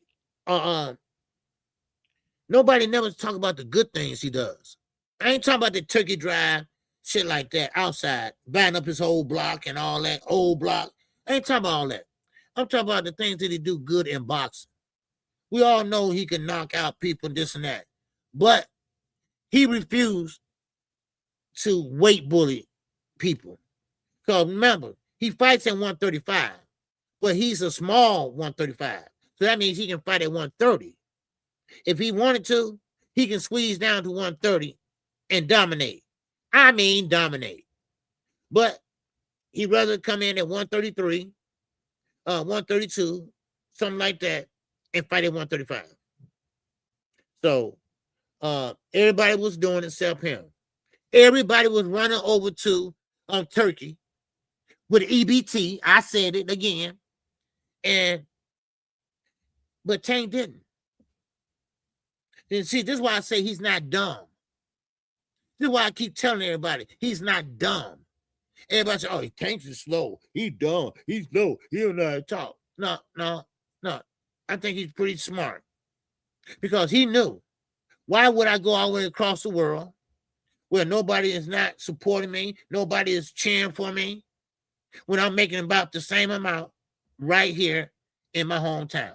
nobody never talk about the good things he does. I ain't talking about the turkey drive, shit like that, outside, buying up his whole block and all that, old block. I ain't talking about all that. I'm talking about the things that he do good in boxing. We all know he can knock out people, this and that. But he refused to weight bully people. Because remember, he fights at 135, but he's a small 135. So that means he can fight at 130. If he wanted to, he can squeeze down to 130 and dominate. I mean, dominate. But he'd rather come in at 133, 132, something like that, and fight at 135. So everybody was doing it except him. Everybody was running over to Turkey with EBT. I said it again. But Tank didn't. And see, this is why I say he's not dumb. This is why I keep telling everybody he's not dumb. Everybody say, oh, Tank is slow. He's dumb. He's slow. He don't know how to talk. No. I think he's pretty smart. Because he knew, why would I go all the way across the world where nobody is not supporting me, nobody is cheering for me, when I'm making about the same amount right here in my hometown?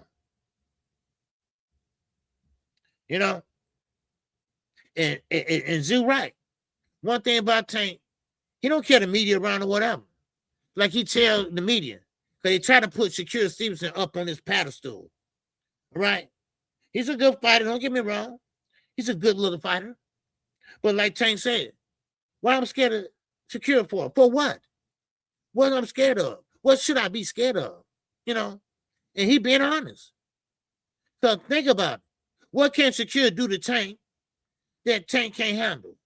You know? And Zoo right. One thing about Tank, he don't care the media around or whatever. Like he tell the media, because they try to put Shakur Stevenson up on his pedestal. Right? He's a good fighter, don't get me wrong. He's a good little fighter. But like Tank said, why I'm scared of Shakur for? For what? What I'm scared of? What should I be scared of? You know? And he being honest. So think about it. What can Shakur do to Tank that Tank can't handle?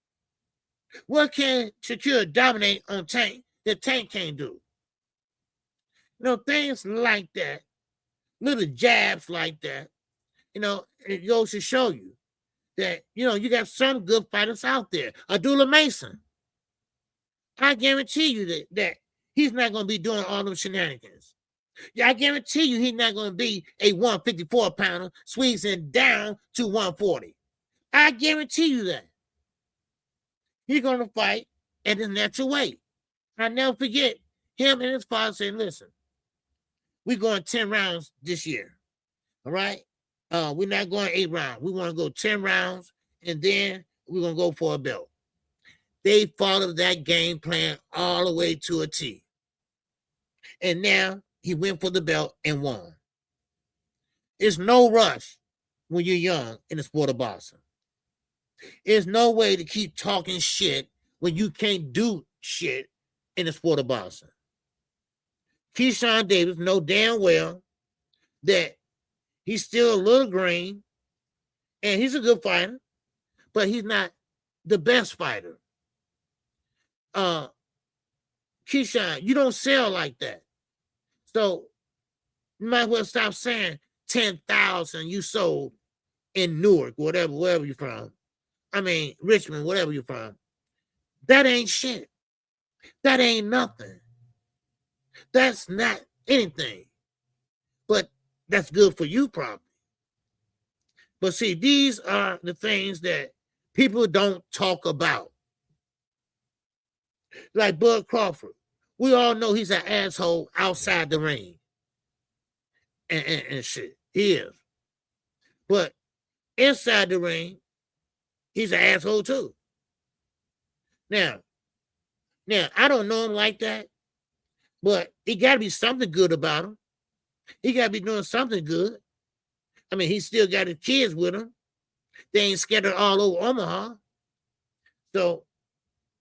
What can Shakur dominate on Tank that Tank can't do? You know, things like that, little jabs like that, you know, it goes to show you that, you know, you got some good fighters out there. Abdullah Mason, I guarantee you that he's not going to be doing all those shenanigans. I guarantee you he's not going to be a 154-pounder squeezing down to 140. I guarantee you that. He's going to fight at his natural weight. I never forget him and his father saying, listen, we're going 10 rounds this year. All right? We're not going 8 rounds. We want to go 10 rounds, and then we're going to go for a belt. They followed that game plan all the way to a T. And now he went for the belt and won. It's no rush when you're young in the sport of boxing. There's no way to keep talking shit when you can't do shit in the sport of boxing. Keyshawn Davis know damn well that he's still a little green, and he's a good fighter, but he's not the best fighter. Keyshawn, you don't sell like that. So you might as well stop saying 10,000 you sold in Newark, wherever you're from. I mean, Richmond, whatever you're from. That ain't shit. That ain't nothing. That's not anything. But that's good for you, probably. But see, these are the things that people don't talk about. Like Bud Crawford. We all know he's an asshole outside the ring. And shit. He is. But inside the ring, he's an asshole too. Now, I don't know him like that, but he got to be something good about him. He got to be doing something good. I mean, he still got his kids with him. They ain't scattered all over Omaha. So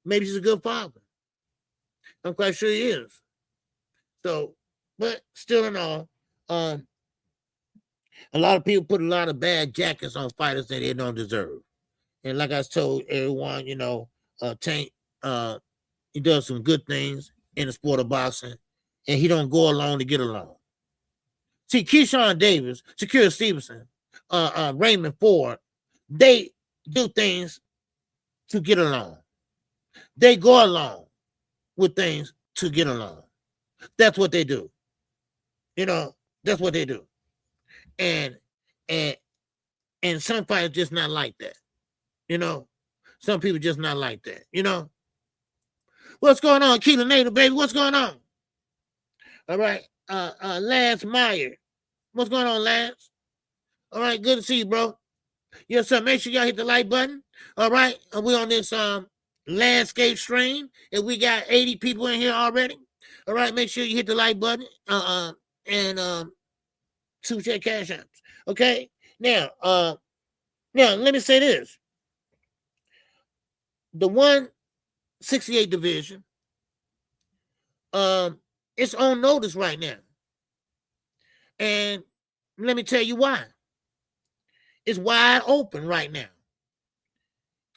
maybe he's a good father. I'm quite sure he is. So, but still in all, a lot of people put a lot of bad jackets on fighters that they don't deserve. And like I told everyone, Tank, he does some good things in the sport of boxing, and he don't go along to get along. See, Keyshawn Davis, Shakur Stevenson, Raymond Ford, they do things to get along. They go along with things to get along. That's what they do. That's what they do. And some fighters just not like that. Some people just not like that. What's going on, Keelan Nader, baby? What's going on? All right. Lance Meyer. What's going on, Lance? All right, good to see you, bro. Yes, sir. Make sure y'all hit the like button. All right. We on this landscape stream, and we got 80 people in here already. All right, make sure you hit the like button. And Super Chat Cash Apps. Okay. Now let me say this. The 168 division, it's on notice right now. And let me tell you why. It's wide open right now.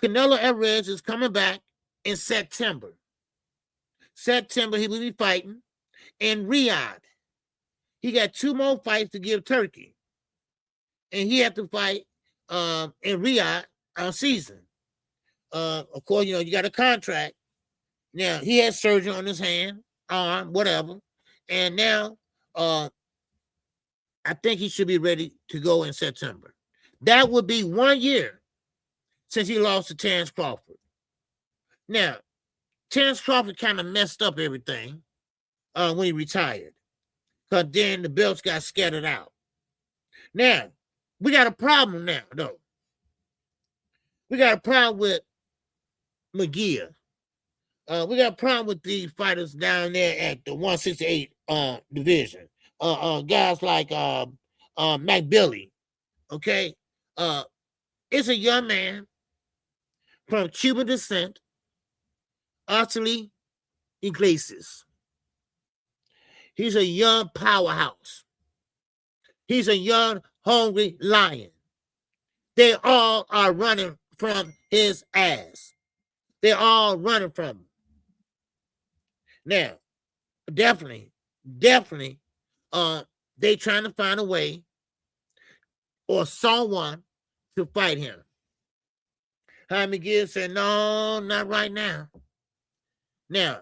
Canelo Alvarez is coming back in September. He will be fighting in Riyadh. He got 2 more fights to give Turkey. And he have to fight in Riyadh on season. Of course, you got a contract. Now, he had surgery on his hand, arm, whatever. And now, I think he should be ready to go in September. That would be 1 year since he lost to Terrence Crawford. Now, Terrence Crawford kind of messed up everything when he retired. Because then the belts got scattered out. Now, we got a problem now, though. We got a problem with McGee. We got a problem with these fighters down there at the 168 division. Guys like McBilly. Okay? It's a young man from Cuban descent, Artely Iglesias. He's a young powerhouse. He's a young, hungry lion. They all are running from his ass. They're all running from him. Now, definitely, they trying to find a way or someone to fight him. Jaime McGill said, no, not right now. Now,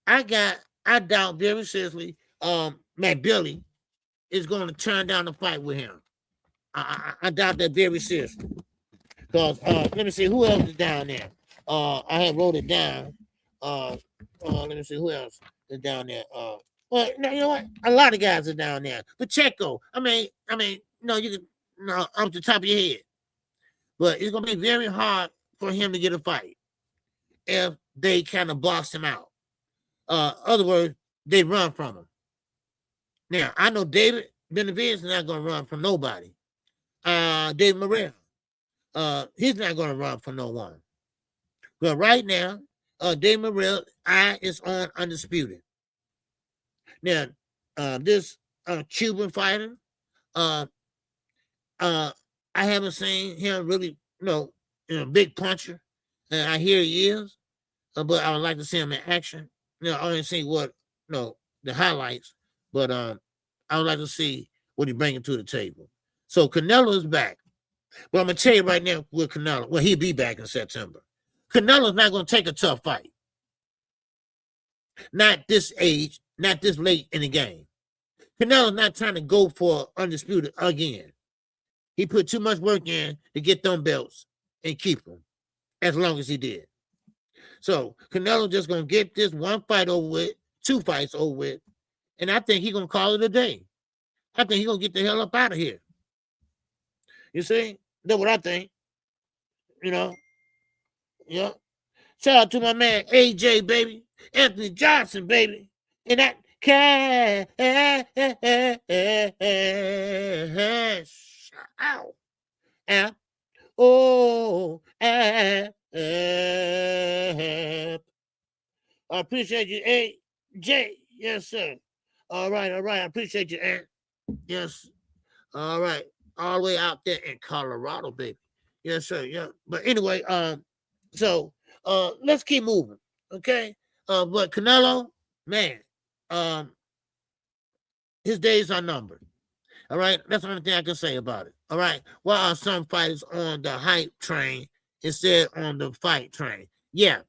I doubt very seriously McBilly is going to turn down the fight with him. I doubt that very seriously. Because let me see who else is down there. I had wrote it down. Let me see who else is down there. Well, you know what? A lot of guys are down there. Pacheco. I mean, no, you can off the top of your head. But it's gonna be very hard for him to get a fight if they kind of box him out. Other words, they run from him. Now, I know David Benavidez is not gonna run from nobody. David Morrell. He's not gonna run from no one. But right now, David Morrell eye is on undisputed. Now, this Cuban fighter, I haven't seen him really, big puncher. And I hear he is, but I would like to see him in action. I only see the highlights, but I would like to see what he's bringing to the table. So Canelo is back. But I'm gonna tell you right now with Canelo, well, he'll be back in September. Canelo's not gonna take a tough fight. Not this age, not this late in the game. Canelo's not trying to go for undisputed again. He put too much work in to get them belts and keep them as long as he did. So Canelo just gonna get this one fight over with, 2 fights over with, and I think he's gonna call it a day. I think he's gonna get the hell up out of here. You see? That's what I think. Yeah. Shout out to my man AJ, baby. Anthony Johnson, baby. And that cash. Ow. I appreciate you, AJ. Yes, sir. All right. I appreciate you, Ant. Yes. All right. All the way out there in Colorado, baby. Yes, sir. Yeah. But anyway, so let's keep moving. Okay. But Canelo, man, his days are numbered. All right. That's the only thing I can say about it. All right. While are some fighters on the hype train instead on the fight train? Yeah.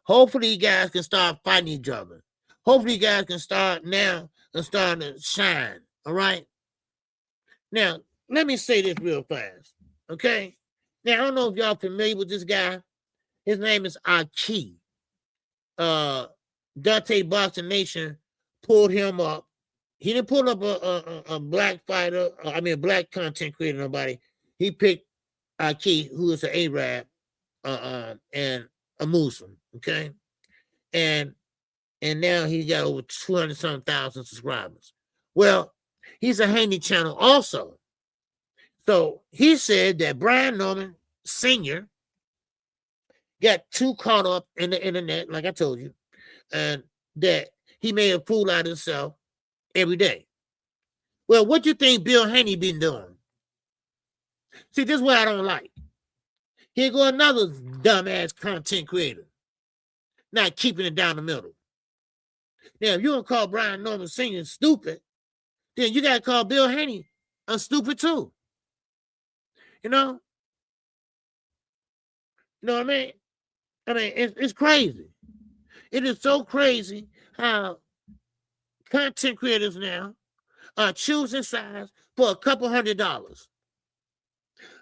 Hopefully you guys can start fighting each other. Hopefully you guys can start now and start to shine. All right. Now, let me say this real fast. Okay. Now, I don't know if y'all familiar with this guy. His name is Aki. Dante Boxing Nation pulled him up. He didn't pull up a black fighter, a black content creator, nobody. He picked Aki, who is an Arab and a Muslim, okay? And now he's got over 200-some thousand subscribers. Well, he's a Haney channel also. So he said that Brian Norman Sr. got too caught up in the internet, like I told you, and that he made a fool out of himself every day. Well, what do you think Bill Haney been doing? See, this is what I don't like. Here go another dumbass content creator, not keeping it down the middle. Now, if you don't call Brian Norman Sr. stupid, then you got to call Bill Haney stupid too. You know what I mean? It's crazy. It is so crazy how content creators now are choosing sides for a couple $100.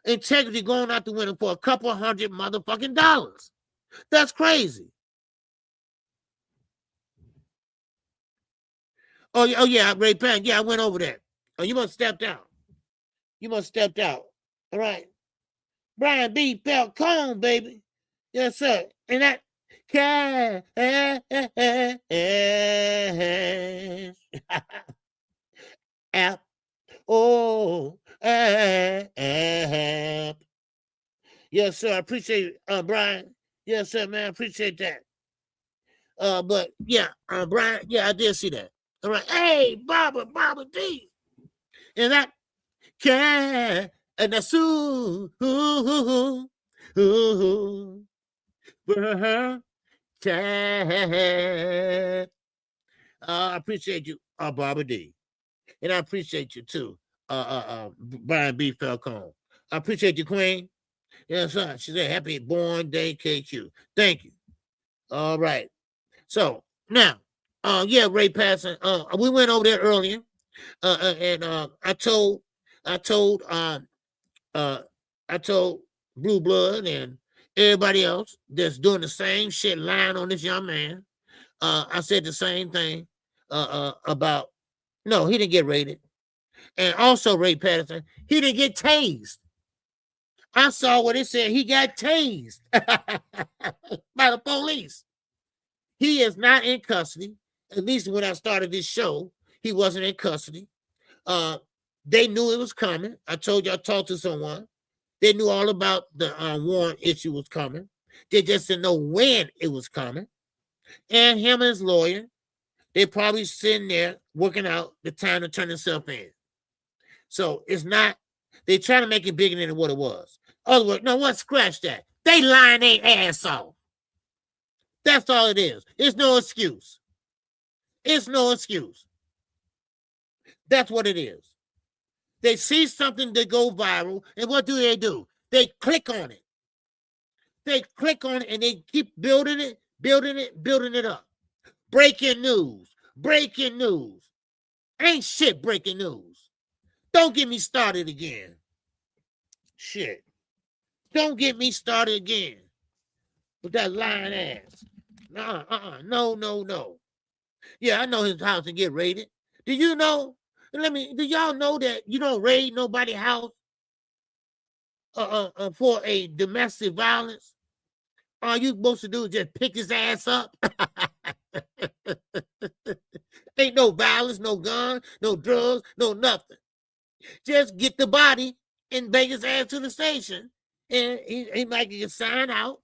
Integrity going out the window for a couple $100 motherfucking dollars. That's crazy. Oh yeah, Ray Pan. Yeah, I went over that. Oh, you must have stepped out. All right. Brian B. Falcone, baby. Yes, sir. And that cash. App. Oh, app. Yes, sir. I appreciate it, Brian. Yes, sir, man. I appreciate that. But yeah, Brian, yeah, I did see that. All right. Hey, Baba D. And that cash. And that's I appreciate you, Barbara D. And I appreciate you too, Brian B. Falcone. I appreciate you, Queen. Yes, sir. She said, happy born day, KQ. Thank you. All right. So now, yeah, Ray Passon. We went over there earlier. And I told Blue Blood and everybody else that's doing the same shit, lying on this young man. I said the same thing about, no, he didn't get raided. And also, Ray Patterson, he didn't get tased. I saw what it said. He got tased by the police. He is not in custody. At least when I started this show, he wasn't in custody. They knew it was coming. I told you I talked to someone. They knew all about the warrant issue was coming. They just didn't know when it was coming. And him and his lawyer, they probably sitting there working out the time to turn himself in. So it's not, they trying to make it bigger than what it was. Other words, no, what? Scratch that. They lying their ass off. That's all it is. It's no excuse. It's no excuse. That's what it is. They see something that go viral, and what do? They click on it. They click on it, and they keep building it up. Breaking news. Ain't shit breaking news. Don't get me started again. Shit. Don't get me started again with that lying ass. No. Yeah, I know his house can get raided. Do you know? Do y'all know that you don't raid nobody's house for a domestic violence? All you supposed to do is just pick his ass up. Ain't no violence, no gun, no drugs, no nothing. Just get the body and bring his ass to the station, and he might get signed out,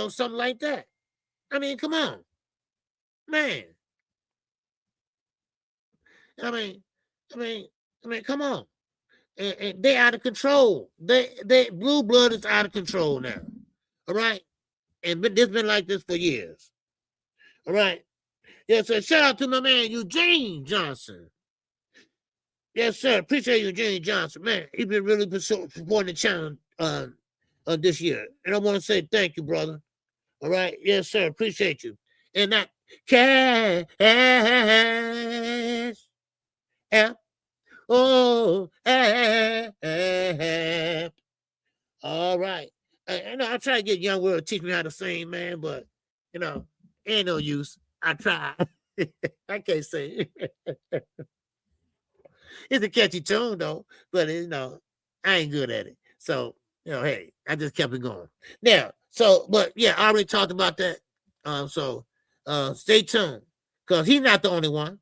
something like that. I mean, come on, man. I mean, come on. And they out of control. They blue blood is out of control now. All right, and this been like this for years. All right. Yes, sir. Shout out to my man Eugene Johnson. Yes, sir. Appreciate Eugene Johnson, man. He's been really supporting the channel this year, and I want to say thank you, brother. All right. Yes, sir. Appreciate you. And that cash. All right. I try to get Young World to teach me how to sing, man, but ain't no use. I try. I can't sing. It's a catchy tune though, but I ain't good at it. So hey, I just kept it going. Now, but yeah, I already talked about that. So stay tuned, because he's not the only one.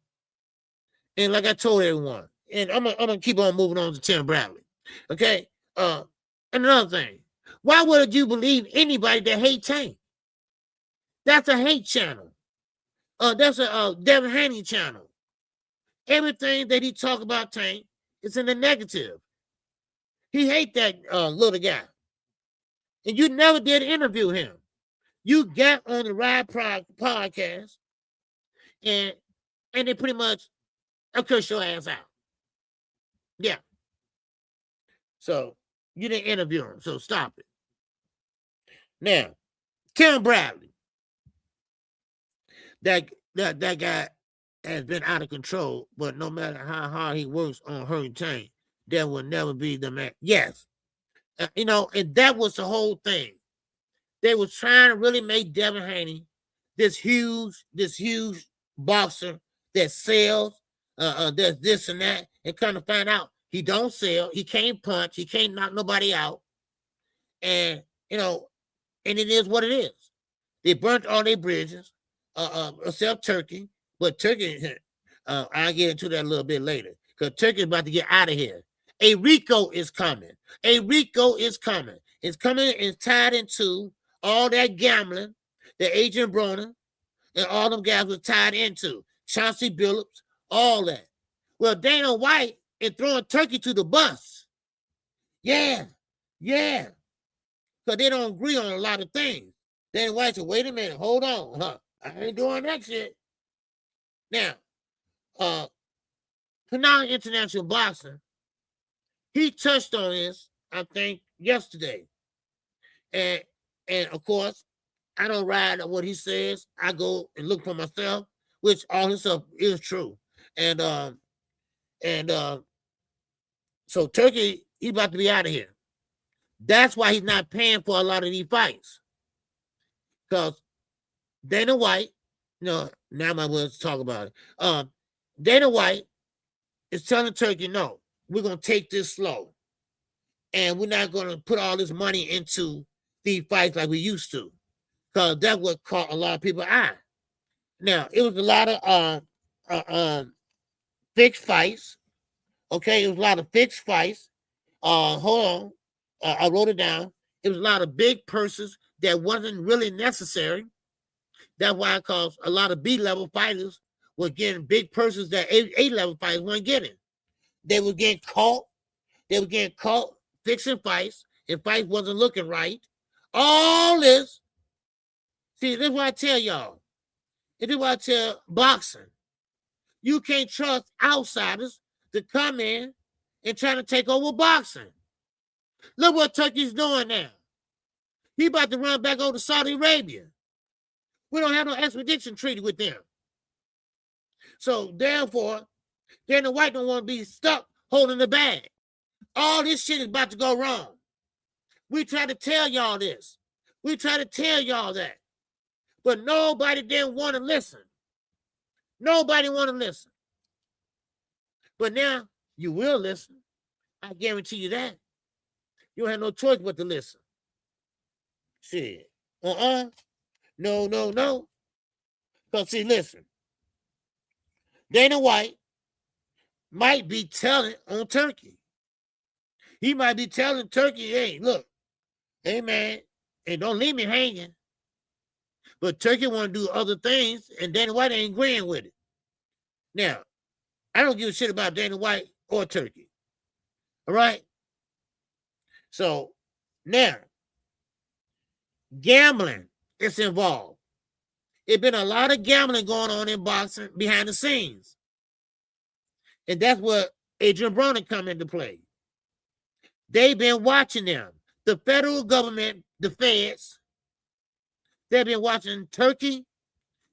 And like I told everyone, and I'm gonna keep on moving on to Tim Bradley. Okay. Another thing, why would you believe anybody that hates Tank? That's a hate channel. That's a Devin Haney channel. Everything that he talk about Tank is in the negative. He hate that little guy, and you never did interview him. You got on the Ride podcast, and they pretty much curse your ass out. Yeah. So you didn't interview him, so stop it. Now, Tim Bradley, that guy has been out of control, but no matter how hard he works on hurting Tank, there will never be the man. Yes. And that was the whole thing. They were trying to really make Devin Haney this huge boxer that sells, does this and that, and kind of find out he don't sell, he can't punch, he can't knock nobody out, and and it is what it is. They burnt all their bridges, except Turkey, but Turkey, I'll get into that a little bit later, because Turkey is about to get out of here. A Rico is coming. It's coming and tied into all that gambling that Adrian Broner and all them guys were tied into. Chauncey Billups, all that. Well, Dana White is throwing Turkey to the bus. Yeah. Because they don't agree on a lot of things. Dana White said, wait a minute, hold on. I ain't doing that shit. Now, Canelo International Boxing, he touched on this, I think, yesterday. And of course, I don't ride on what he says. I go and look for myself, which all his stuff is true. And so Turkey, he's about to be out of here. That's why he's not paying for a lot of these fights. Because Dana White, now I'm going to talk about it. Dana White is telling Turkey, no, we're going to take this slow. And we're not going to put all this money into these fights like we used to. Because that's what caught a lot of people eye. Now, it was a lot of fixed fights. Okay, it was a lot of fixed fights. Hold on. I wrote it down. It was a lot of big purses that wasn't really necessary. That's why, because a lot of B-level fighters were getting big purses that A-level fighters weren't getting. They were getting caught. Fixing fights, and fights wasn't looking right. All this See, this is what I tell y'all. This is what I tell boxing. You can't trust outsiders to come in and try to take over boxing. Look what Turkey's doing now. He about to run back over to Saudi Arabia. We don't have no extradition treaty with them. So therefore, Dana White don't want to be stuck holding the bag. All this shit is about to go wrong. We try to tell y'all this. We try to tell y'all that. But nobody didn't want to listen. Nobody want to listen. But now you will listen. I guarantee you that. You don't have no choice but to listen. Shit. No. Because see, listen. Dana White might be telling on Turkey. He might be telling Turkey, hey, look, hey, man, and don't leave me hanging. But Turkey want to do other things, and Dana White ain't agreeing with it. Now, I don't give a shit about Dana White or Turkey. All right? So, now, gambling is involved. It's been a lot of gambling going on in boxing behind the scenes. And that's where Adrian Broner come into play. They've been watching them. The federal government, the feds, they've been watching Turkey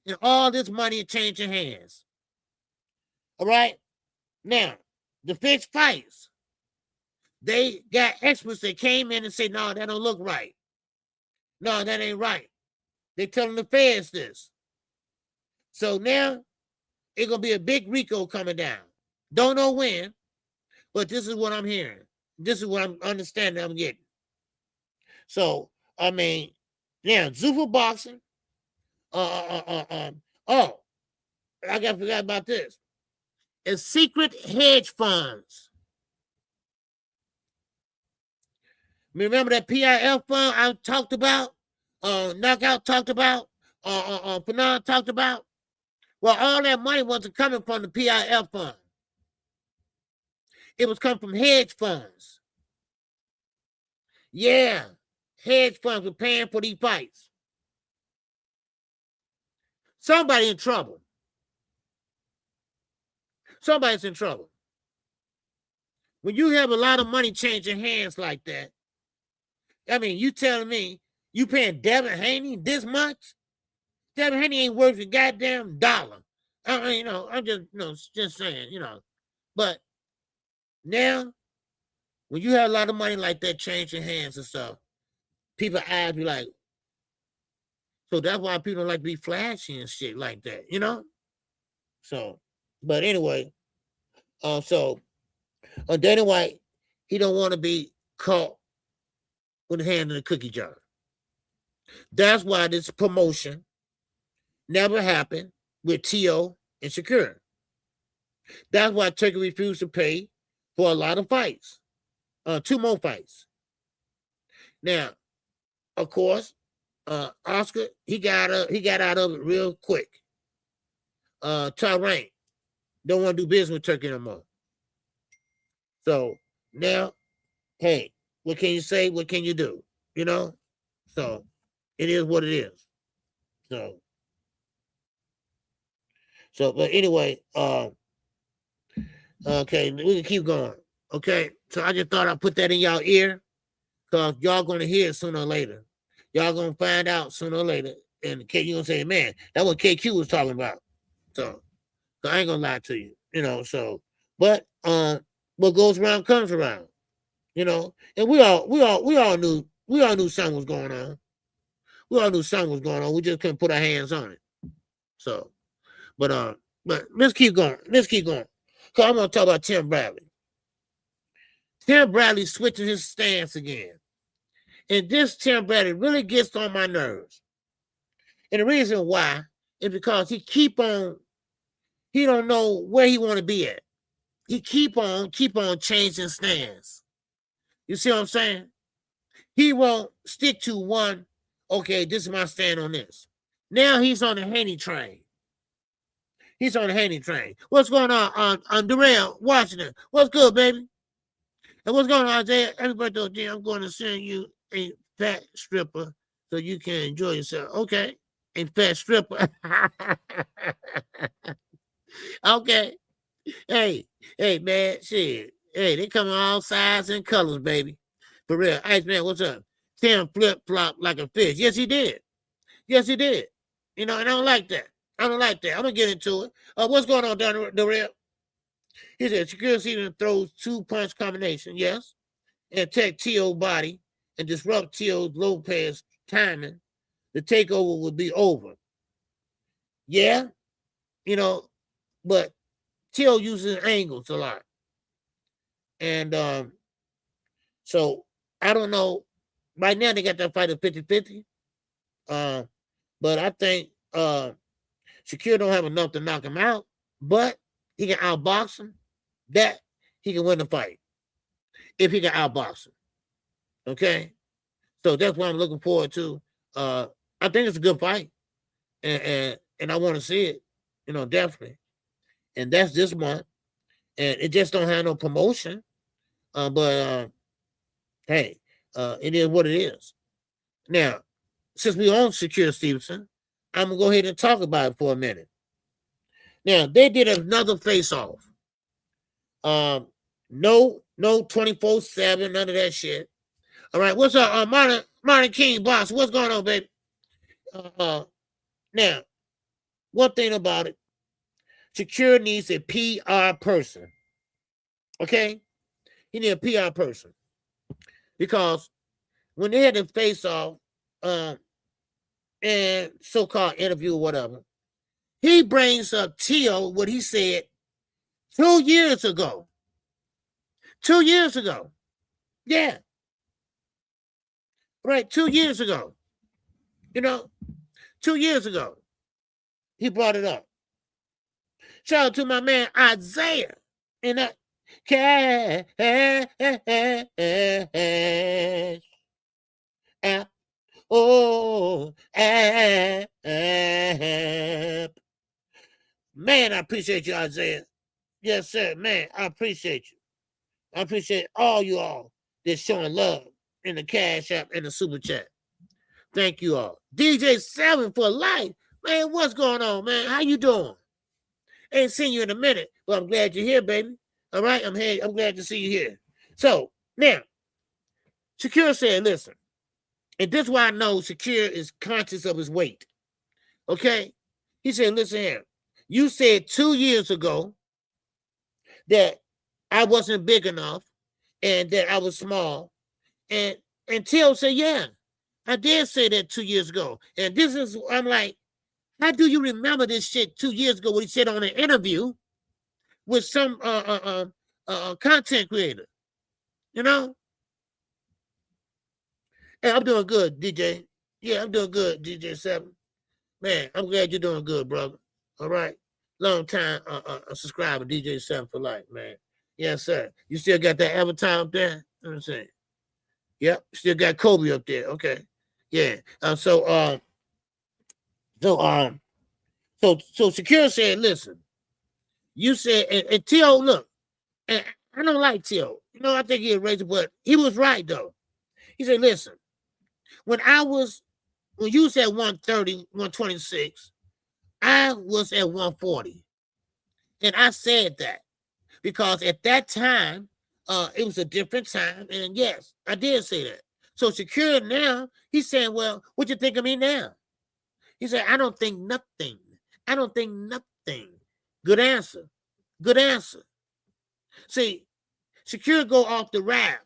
and all this money changing hands. All right? Now, the fixed fights, they got experts that came in and said, no, that don't look right. No, that ain't right. They telling the feds this. So now, it's going to be a big RICO coming down. Don't know when, but this is what I'm hearing. This is what I'm understanding I'm getting. So, I mean, now, Zuffa Boxing. Oh, I forgot about this. And secret hedge funds. Remember that PIF fund I talked about? Knockout talked about? Fanon talked about? Well, all that money wasn't coming from the PIF fund. It was coming from hedge funds. Yeah, hedge funds were paying for these fights. Somebody in trouble. Somebody's in trouble. When you have a lot of money changing hands like that, I mean, you telling me you paying Devin Haney this much? Devin Haney ain't worth a goddamn dollar. I'm just saying, But now, when you have a lot of money like that changing hands and stuff, people's eyes be like, so that's why people don't like to be flashy and shit like that, So, but anyway, Dana White, he don't want to be caught with a hand in the cookie jar. That's why this promotion never happened with T.O. and Shakur. That's why Turkey refused to pay for a lot of fights. 2 more fights. Now, of course, Oscar, he got out of it real quick. Tyrant don't want to do business with Turkey no more. So now, hey, what can you say? What can you do? So it is what it is. So, but anyway, okay, we can keep going. Okay, so I just thought I'd put that in y'all ear because y'all going to hear it sooner or later. Y'all going to find out sooner or later. And you're going to say, man, that's what KQ was talking about. So I ain't going to lie to you, but what goes around comes around, and we all knew something was going on. We all knew something was going on. We just couldn't put our hands on it. So, but let's keep going. Because I'm going to talk about Tim Bradley. Tim Bradley switching his stance again. And this Tim Bradley really gets on my nerves. And the reason why is because he don't know where he want to be at. He keep on changing stance. You see what I'm saying? He won't stick to one, okay, this is my stand on this. Now he's on the Haney train. What's going on Durrell, Washington? What's good, baby? And what's going on, Isaiah? Everybody, I'm going to send you a fat stripper so you can enjoy yourself. Okay. and fat stripper. Okay. Hey, man, shit. Hey, they come in all sizes and colors, baby. For real. Iceman, what's up? Tim flip-flop like a fish. Yes, he did. Yes, he did. You know, and I don't like that. I don't like that. I'm going to get into it. What's going on down the rail? He said, Shakur season throws 2-punch combination, yes, and attack T.O. body and disrupt T.O. Lopez timing. The takeover would be over. Yeah, you know, but T.O. uses angles a lot. And so I don't know. Right now they got that fight at 50-50. But I think Shakur don't have enough to knock him out, but he can outbox him. That he can win the fight if he can outbox him. Okay, so that's what I'm looking forward to. I think it's a good fight, and I want to see it. You know, definitely. And that's this month, and it just don't have no promotion. But hey, it is what it is. Now, since we own Shakur Stevenson, I'm gonna go ahead and talk about it for a minute. Now, they did another face-off. No 24/7, none of that shit. All right, what's up, Martin King boss? What's going on, baby? Now, one thing about it, Shakur needs a PR person. Okay, he needs a PR person because when they had the face-off, and so-called interview or whatever, he brings up T.O. what he said 2 years ago. 2 years ago. Yeah. Right, 2 years ago. You know, 2 years ago. He brought it up. Shout out to my man Isaiah in that cash. Oh, man, I appreciate you, Isaiah. Yes, sir, man, I appreciate you. I appreciate all you all that's showing love in the Cash App and the Super Chat. Thank you all. DJ 7 for life. Man, what's going on, man? How you doing? Ain't seen you in a minute, but I'm glad you're here, baby. All right, I'm here. I'm glad to see you here. So, now, Shakur said, listen, and this is why I know Shakur is conscious of his weight. Okay? He said, listen here. You said 2 years ago that I wasn't big enough and that I was small. And Till said, yeah, I did say that 2 years ago. And this is, I'm like, how do you remember this shit 2 years ago when he said on an interview with some content creator? You know? Hey, I'm doing good, DJ. Yeah, I'm doing good, DJ 7. Man, I'm glad you're doing good, brother. All right? Long time subscriber, DJ 7 for life, man. Yes, sir. You still got that avatar up there? You know what I'm saying? Yep, still got Kobe up there. Okay. Yeah. So Shakur said, listen, you said, and T.O., look, and I don't like T.O. You know, I think he erased it, but he was right, though. He said, listen, when you was at 130, 126, I was at 140. And I said that because at that time, it was a different time. And yes, I did say that. So Shakur now, he's saying, well, what you think of me now? He said, I don't think nothing. I don't think nothing. Good answer. Good answer. See, Shakur go off the raft,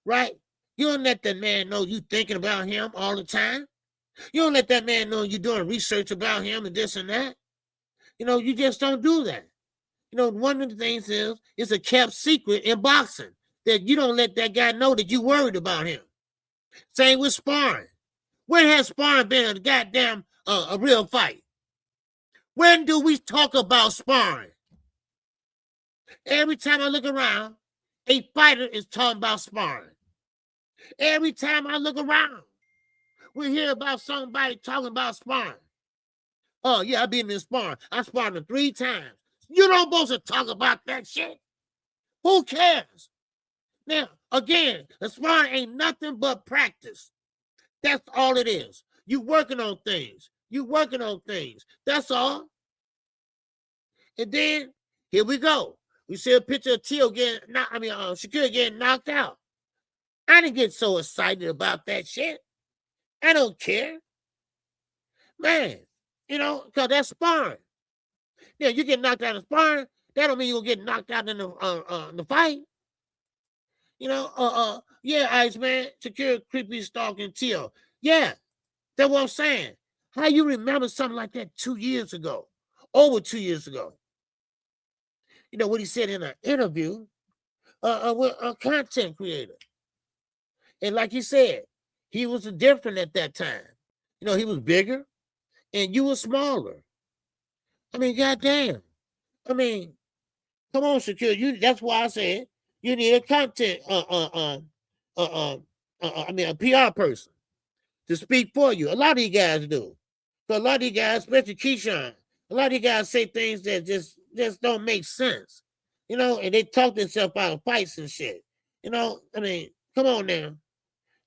right? You don't let that man know you thinking about him all the time. You don't let that man know you're doing research about him and this and that. You know, you just don't do that. You know, one of the things is it's a kept secret in boxing that you don't let that guy know that you worried about him. Same with sparring. When has sparring been a goddamn a real fight? When do we talk about sparring? Every time I look around, a fighter is talking about sparring. Every time I look around, we hear about somebody talking about sparring. Oh, yeah, I've been in sparring. I sparred him 3 times. You don't supposed to talk about that shit. Who cares? Now, again, the sparring ain't nothing but practice. That's all it is. You working on things. You working on things. That's all. And then here we go. We see a picture of Shakur getting knocked out. I didn't get so excited about that shit. I don't care. Man, because that's sparring. Yeah, you get knocked out in sparring, that don't mean you'll get knocked out in the fight. Yeah, Iceman, Shakur creepy stalking Tio. Yeah, that's what I'm saying. How you remember something like that 2 years ago? Over 2 years ago. What he said in an interview with a content creator. And like he said, he was different at that time. He was bigger and you were smaller. I mean, goddamn. I mean, come on, Shakur. That's why I said you need a content, a PR person to speak for you. A lot of you guys do. So a lot of these guys, especially Keyshawn, a lot of these guys say things that just don't make sense. And they talk themselves out of fights and shit. I mean, come on now.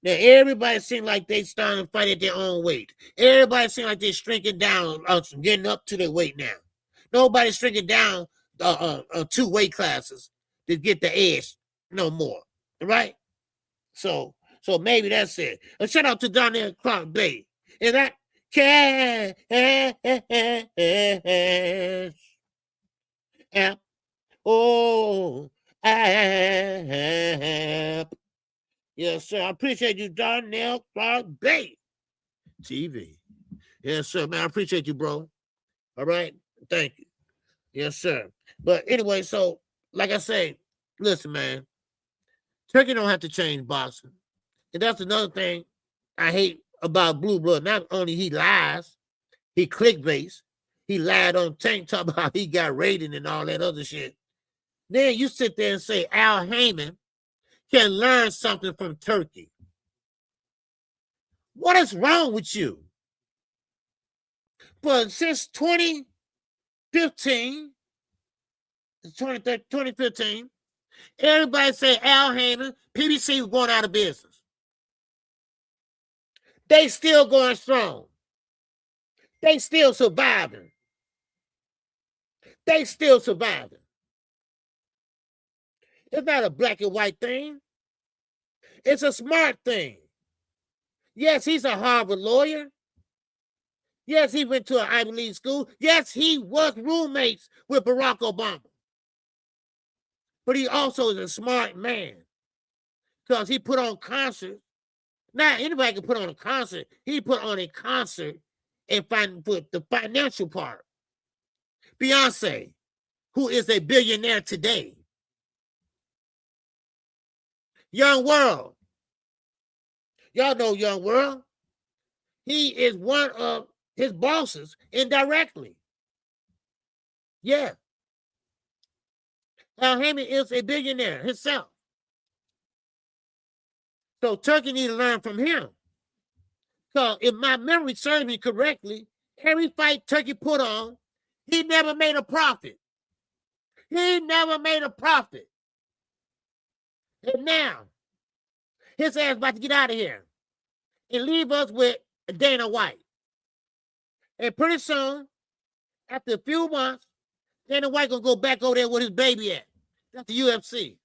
Now, everybody seems like they starting to fight at their own weight. Everybody seems like they're shrinking down, getting up to their weight now. Nobody's shrinking down 2 weight classes to get the edge no more. Right? So maybe that's it. And shout out to Donnell Clark Bay. And that cash. Oh, app. Yes, sir. I appreciate you, Donnell Clark Bay TV. Yes, sir, man. I appreciate you, bro. All right. Thank you. Yes, sir. But anyway, so like I say, listen, man. Turkey don't have to change boxing. And that's another thing I hate about Blue Blood. Not only he lies, he clickbaits. He lied on Tank talk about how he got rated and all that other shit. Then you sit there and say Al Heyman can learn something from Turkey. What is wrong with you? But since 2015, everybody say Al Heyman, PBC was going out of business. They still going strong. They still surviving. They still surviving. It's not a black and white thing. It's a smart thing. Yes, he's a Harvard lawyer. Yes, he went to an Ivy League school. Yes, he was roommates with Barack Obama. But he also is a smart man because he put on concerts. Now, anybody can put on a concert. He put on a concert and put the financial part. Beyonce, who is a billionaire today. Young World. Y'all know Young World. He is one of his bosses indirectly. Yeah. Al Heyman is a billionaire himself. So Turkey needs to learn from him. So if my memory serves me correctly, every fight Turkey put on, he never made a profit. He never made a profit. And now, his ass about to get out of here and leave us with Dana White. And pretty soon, after a few months, Dana White gonna go back over there with his baby at. That's the UFC,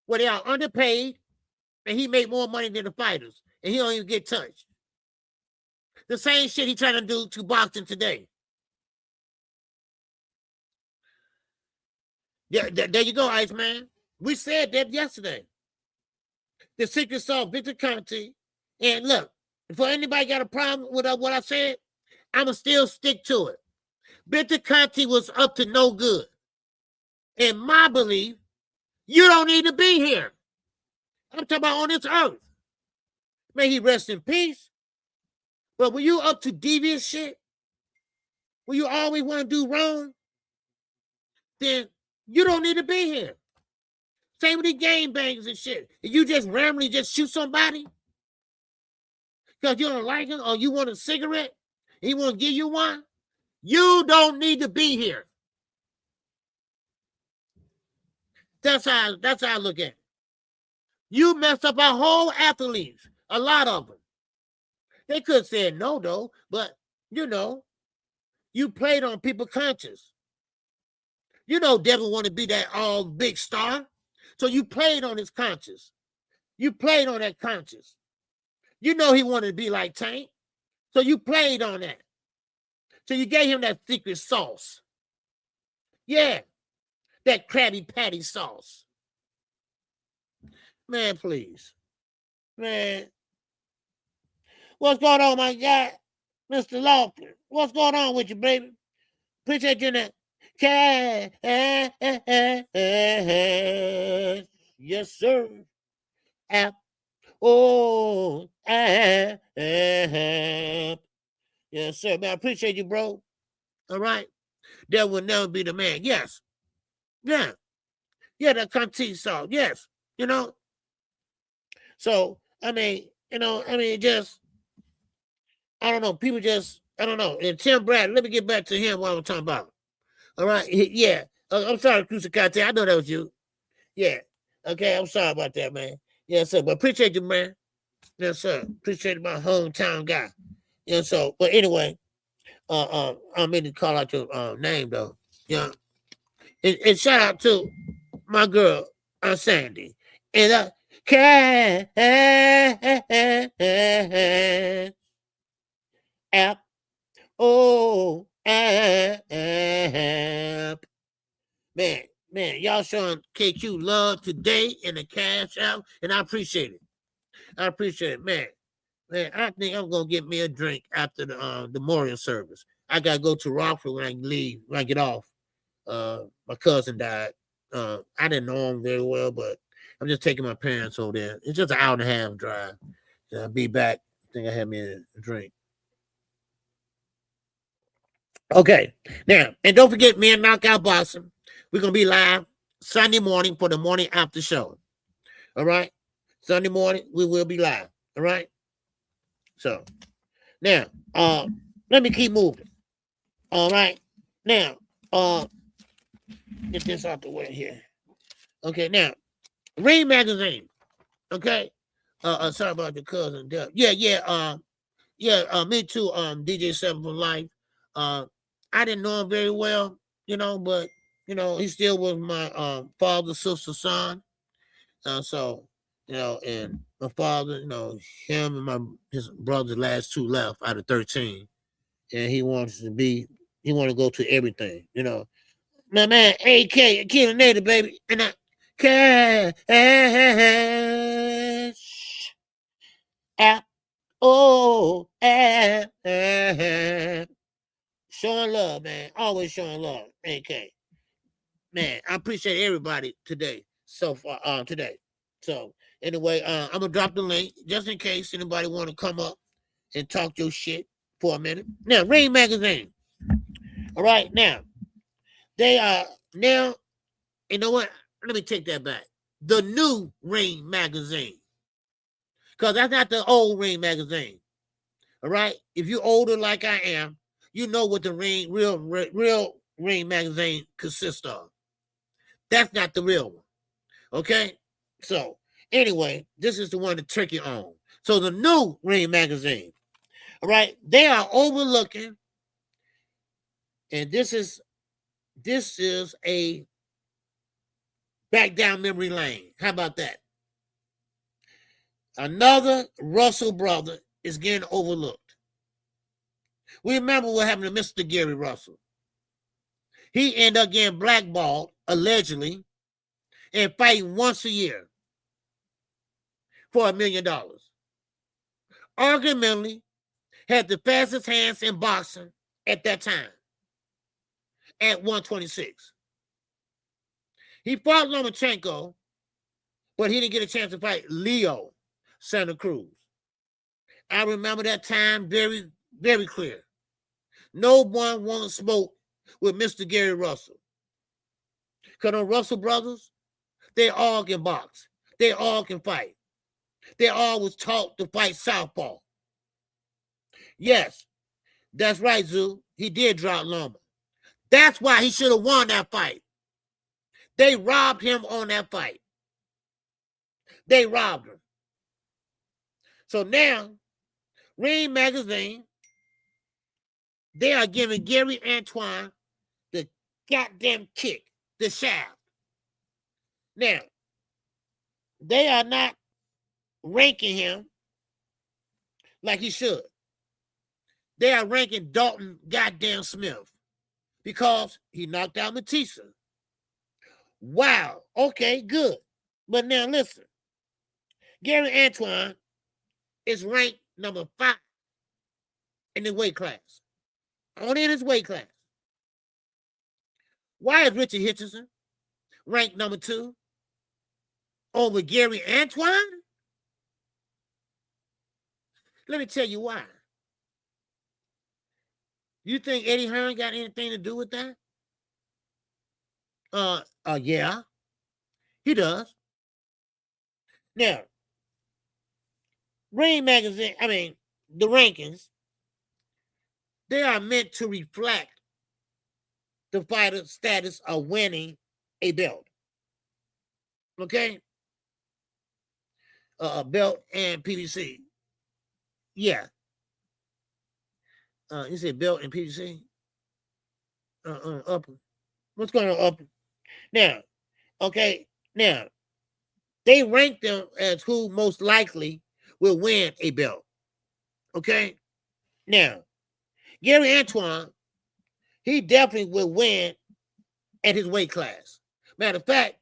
where they are underpaid, and he made more money than the fighters, and he don't even get touched. The same shit he trying to do to boxing today. Yeah, there you go, Iceman. We said that yesterday. The secret sauce, Victor Conte. And look, if anybody got a problem with what I said, I'm going to still stick to it. Victor Conte was up to no good. In my belief, you don't need to be here. I'm talking about on this earth. May he rest in peace. But when you up to devious shit, when you always want to do wrong, then you don't need to be here. Same with the game bangers and shit. If you just randomly just shoot somebody because you don't like him or you want a cigarette, he want to give you one, you don't need to be here. That's how I look at it. You messed up our whole athletes, a lot of them. They could have said no, though, but you know, you played on people's conscience. You know, Devin wanted to be that all big star. So you played on his conscience. You played on that conscience. You know he wanted to be like Tank. So you played on that. So you gave him that secret sauce. Yeah, that Krabby Patty sauce. Man, please. Man. What's going on, my guy? Mr. Lofton. What's going on with you, baby? Appreciate you in that. Yes, sir. App. Oh, app. Yes, sir. Man, I appreciate you, bro. All right. That will never be the man. Yes. Yeah. Yeah, that country song. Yes. You know. So, I mean, just, I don't know. People just, I don't know. And Tim Brad, let me get back to him what I'm talking about. All right. Yeah. I'm sorry, Crucicate. I know that was you. Yeah. Okay. I'm sorry about that, man. Yes, sir. But appreciate you, man. Yes, sir. Appreciate my hometown guy. Yeah. So, but anyway, I'm in to call out your name though. Yeah. And shout out to my girl, Sandy. And app. Oh, app. Man, y'all showing KQ love today in the cash out, and I appreciate it. I appreciate it, man. Man, I think I'm gonna get me a drink after the memorial service. I gotta go to Rockford when I leave, when I get off. My cousin died. I didn't know him very well, but I'm just taking my parents over there. It's just an hour and a half drive. I'll be back. I think I had me a drink. Okay, now, and don't forget, me and Knockout Boxing. We're going to be live Sunday morning for the morning after show. All right? Sunday morning, we will be live. All right? So, now, let me keep moving. All right? Now, get this out the way here. Okay, now, Ring Magazine. Okay? Sorry about your cousin. Yeah, me too, DJ 7 for Life. I didn't know him very well, but he still was my father, sister, son. So, and my father, him and his brother, the last two left out of 13. And he wanted to go to everything, My man, AK, Killing Native, baby. And I cash app. Oh, app. Showing love, man. Always showing love. AK. Man, I appreciate everybody today. So far, today. So anyway, I'm gonna drop the link just in case anybody want to come up and talk your shit for a minute. Now, Ring Magazine. All right, now they are now. You know what? Let me take that back. The new Ring Magazine, because that's not the old Ring Magazine. All right, if you're older like I am, you know what the real Ring Magazine consists of. That's not the real one. Okay? So, anyway, this is the one that Tricky owns. So, the new Ring Magazine, all right, they are overlooking, and this is a back down memory lane. How about that? Another Russell brother is getting overlooked. We remember what happened to Mr. Gary Russell. He ended up getting blackballed, allegedly, and fighting once a year for $1 million. Arguably, had the fastest hands in boxing at that time, at 126. He fought Lomachenko, but he didn't get a chance to fight Leo Santa Cruz. I remember that time very, very clear. No one wanted smoke with Mr. Gary Russell. Because the Russell brothers, they all can box. They all can fight. They all was taught to fight southpaw. Yes, that's right, Zoo. He did drop Loma. That's why he should have won that fight. They robbed him on that fight. They robbed him. So now, Ring Magazine they are giving Gary Antoine the goddamn kick, the shaft. Now, they are not ranking him like he should. They are ranking Dalton goddamn Smith because he knocked out Matisse. Wow. Okay, good. But now listen. Gary Antoine is ranked number 5 in the weight class. Only in his weight class. Why is Richard Hitchison ranked number 2 over Gary Antoine? Let me tell you why. You think Eddie Hearn got anything to do with that? Yeah, he does. Now, Ring Magazine, the rankings, they are meant to reflect the fighter's status of winning a belt. Okay? A belt and PBC. Yeah. You said belt and PBC? Upper. What's going on upper? Now, okay, now, they rank them as who most likely will win a belt. Okay? Now, Gary Antoine, he definitely will win at his weight class. Matter of fact,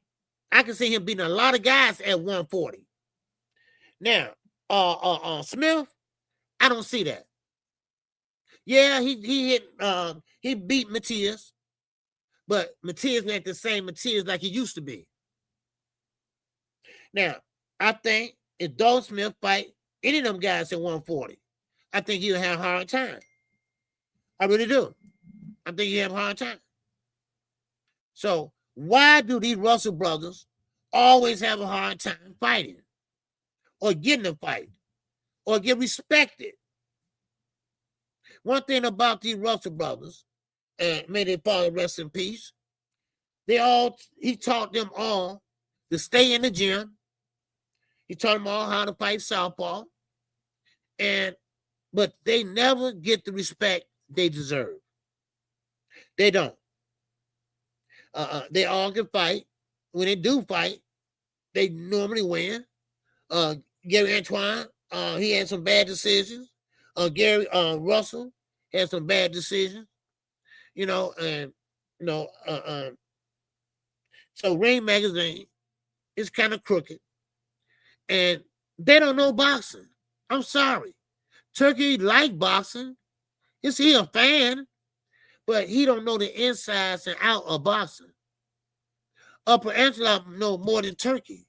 I can see him beating a lot of guys at 140. Now, Smith, I don't see that. Yeah, he beat Matias, but Matias ain't the same Matias like he used to be. Now, I think if Dalton Smith fight any of them guys at 140, I think he'll have a hard time. I really do. I think he'll have a hard time. So why do these Russell brothers always have a hard time fighting or getting a fight or get respected? One thing about these Russell brothers, and may their father rest in peace, he taught them all to stay in the gym. He taught them all how to fight southpaw, but they never get the respect they deserve. They don't. They all can fight. When they do fight, they normally win. Gary Antoine, he had some bad decisions. Russell had some bad decisions. So Ring Magazine is kind of crooked. And they don't know boxing. I'm sorry. Turkey like boxing. Is he a fan? But he don't know the insides and out of boxing. Upper Angela know more than Turkey.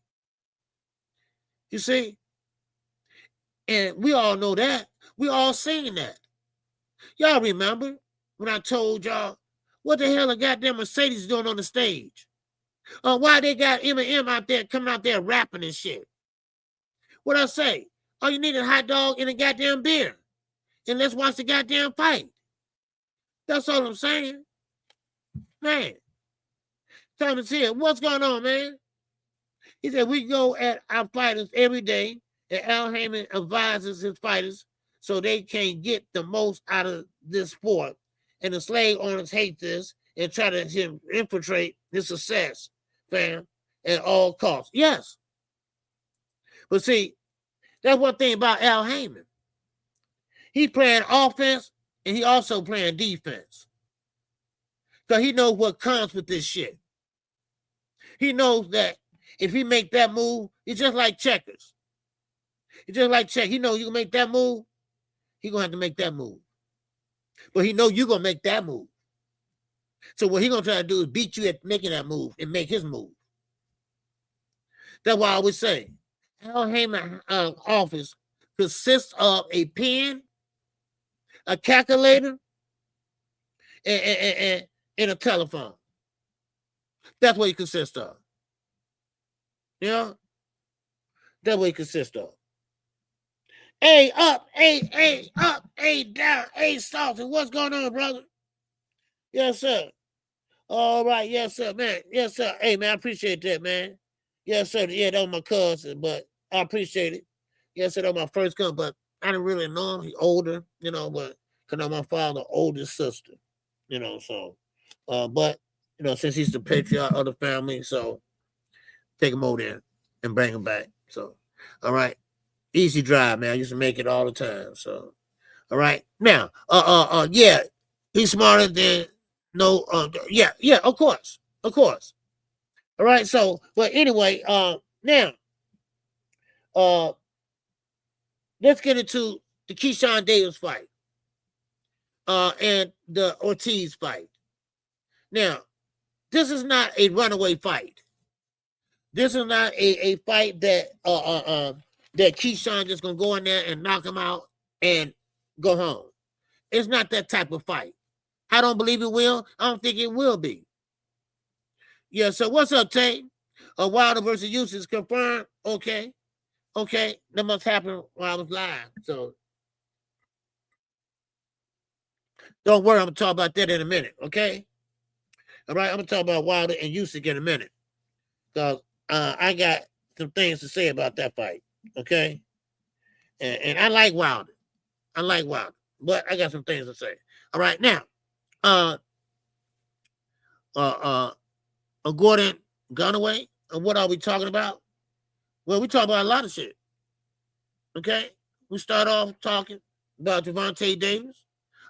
You see? And we all know that. We all seen that. Y'all remember when I told y'all what the hell a goddamn Mercedes doing on the stage? Why they got Eminem out there coming out there rapping and shit? What I say? All you need is a hot dog and a goddamn beer. And let's watch the goddamn fight. That's all I'm saying. Man. Thomas here. What's going on, man? He said we go at our fighters every day, and Al Heyman advises his fighters so they can get the most out of this sport. And the slave owners hate this and try to infiltrate his success, fam, at all costs. Yes. But see, that's one thing about Al Heyman. He's playing offense and he also playing defense. Because he knows what comes with this shit. He knows that if he make that move, it's just like checkers. It's just like check. He knows you can make that move, he gonna have to make that move. But he know you're gonna make that move. So what he gonna try to do is beat you at making that move and make his move. That's why I always say, Al Heyman office consists of a pen, a calculator, and a telephone. That's what he consists of. You know? That's what he consists of. A up, A up, A down, A salty. What's going on, brother? Yes, sir. All right, yes, sir, man. Yes, sir. Hey, man, I appreciate that, man. Yes, sir. Yeah, that was my cousin, but I appreciate it. Yes, sir, that was my first cousin, but I didn't really know him. He's older, but because I'm my father's oldest sister, so, but, since he's the patriarch of the family, so take him over there and bring him back. So, all right. Easy drive, man. I used to make it all the time. So, all right. Now, yeah, he's smarter than yeah, of course. All right. So, but anyway, now, let's get into the Keyshawn Davis fight, and the Ortiz fight. Now, this is not a runaway fight. This is not a fight that that Keyshawn just gonna go in there and knock him out and go home. It's not that type of fight. I don't believe it will. I don't think it will be. Yeah, so what's up, Tay? Wilder versus Usyk is confirmed. Okay. That must happen while I was live. So don't worry, I'm gonna talk about that in a minute, okay? All right, I'm gonna talk about Wilder and Usyk in a minute. Because I got some things to say about that fight, okay? And I like Wilder. But I got some things to say. All right, now, Gordon Gunaway, what are we talking about? Well, we talk about a lot of shit, okay? We start off talking about Gervonta Davis.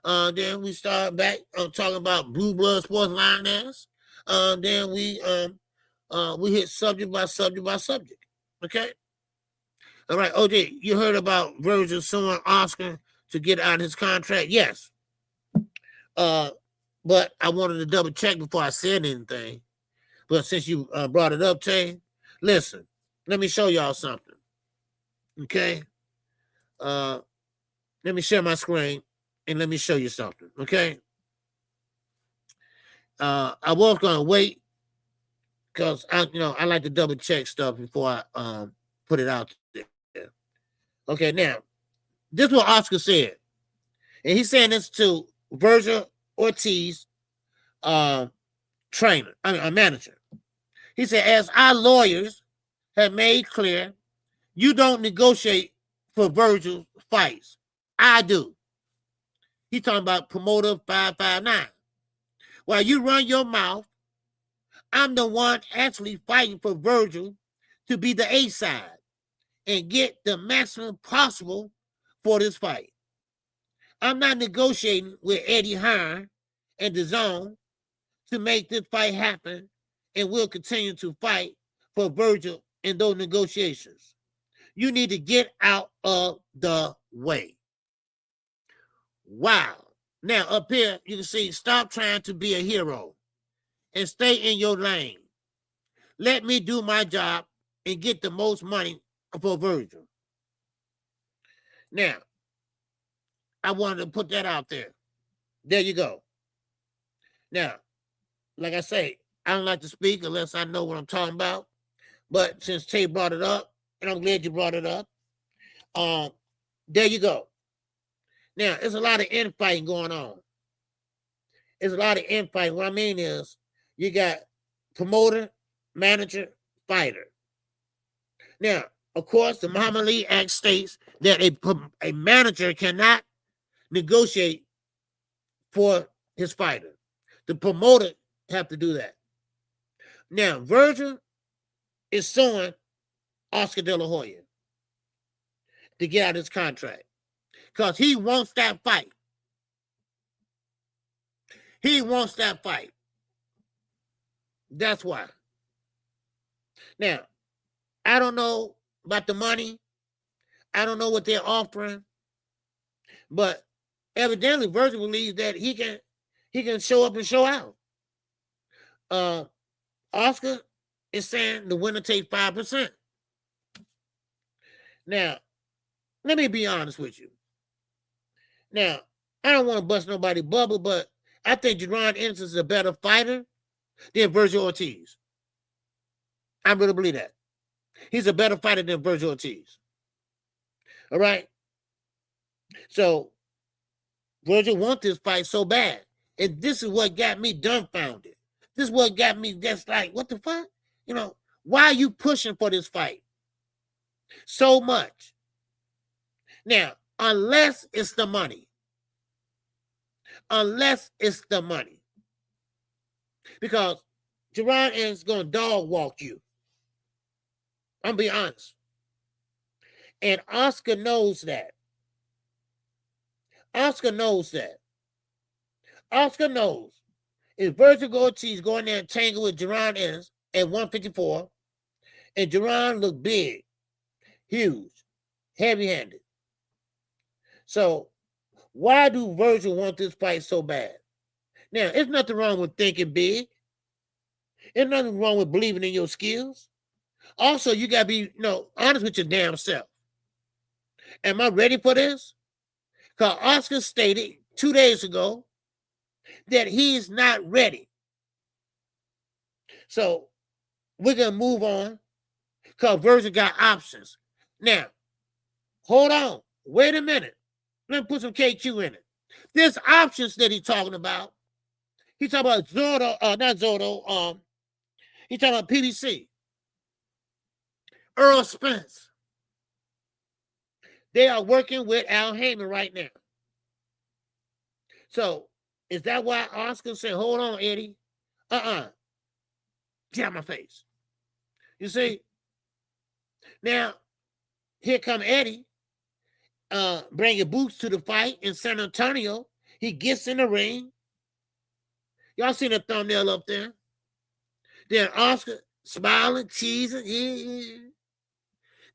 Then we start back talking about Blue Blood Sports Lioness. Then we hit subject by subject, okay? All right, OJ, you heard about Virgil suing Oscar to get out of his contract? Yes. But I wanted to double check before I said anything. But since you brought it up, Tay, listen, let me show y'all something, okay? Let me share my screen and let me show you something, okay? I was gonna wait because I like to double check stuff before I put it out there. Okay, now this is what Oscar said, and he's saying this to Virgil Ortiz, manager. He said, as our lawyers have made clear, you don't negotiate for Virgil's fights. I do. He's talking about promoter 559. While you run your mouth, I'm the one actually fighting for Virgil to be the A side and get the maximum possible for this fight. I'm not negotiating with Eddie Hearn and DAZN to make this fight happen, and we'll continue to fight for Virgil in those negotiations. You need to get out of the way. Wow. Now, up here, you can see, stop trying to be a hero and stay in your lane. Let me do my job and get the most money for Virgil. Now, I wanted to put that out there. There you go. Now, like I say, I don't like to speak unless I know what I'm talking about. But since Tay brought it up, and I'm glad you brought it up, there you go. Now, there's a lot of infighting going on. There's a lot of infighting. What I mean is, you got promoter, manager, fighter. Now, of course, the Muhammad Ali Act states that a manager cannot negotiate for his fighter. The promoter have to do that. Now, Virgil is suing Oscar De La Hoya to get out of his contract because he wants that fight. He wants that fight. That's why. Now, I don't know about the money. I don't know what they're offering. But evidently, Virgil believes that he can show up and show out. Oscar is saying the winner takes 5%. Now, let me be honest with you. Now, I don't want to bust nobody's bubble, but I think Jerron Ennis is a better fighter than Virgil Ortiz. I really believe that. He's a better fighter than Virgil Ortiz. All right? So, Virgil wants this fight so bad. And this is what got me dumbfounded. This is what got me just like, what the fuck? Why are you pushing for this fight so much? Now, unless it's the money. unless it's the money. Because Jerron is going to dog walk you. I'm going to be honest. And Oscar knows that. Oscar knows that. Oscar knows if Virgil Ortiz going there and tangle with Jerron Ennis at 154, and Jerron look big, huge, heavy-handed. So why do Virgil want this fight so bad? Now, there's nothing wrong with thinking big. There's nothing wrong with believing in your skills. Also, you got to be, honest with your damn self. Am I ready for this? Because Oscar stated 2 days ago that he's not ready. So we're going to move on because Virgil got options. Now, hold on. Wait a minute. Let me put some KQ in it. There's options that he's talking about. He's talking about not Zordo. He's talking about PBC. Earl Spence. They are working with Al Heyman right now. So, is that why Oscar said, hold on, Eddie? Get out my face. You see? Now, here come Eddie, bringing Boots to the fight in San Antonio. He gets in the ring. Y'all seen the thumbnail up there? Then Oscar smiling, cheesing. Yeah.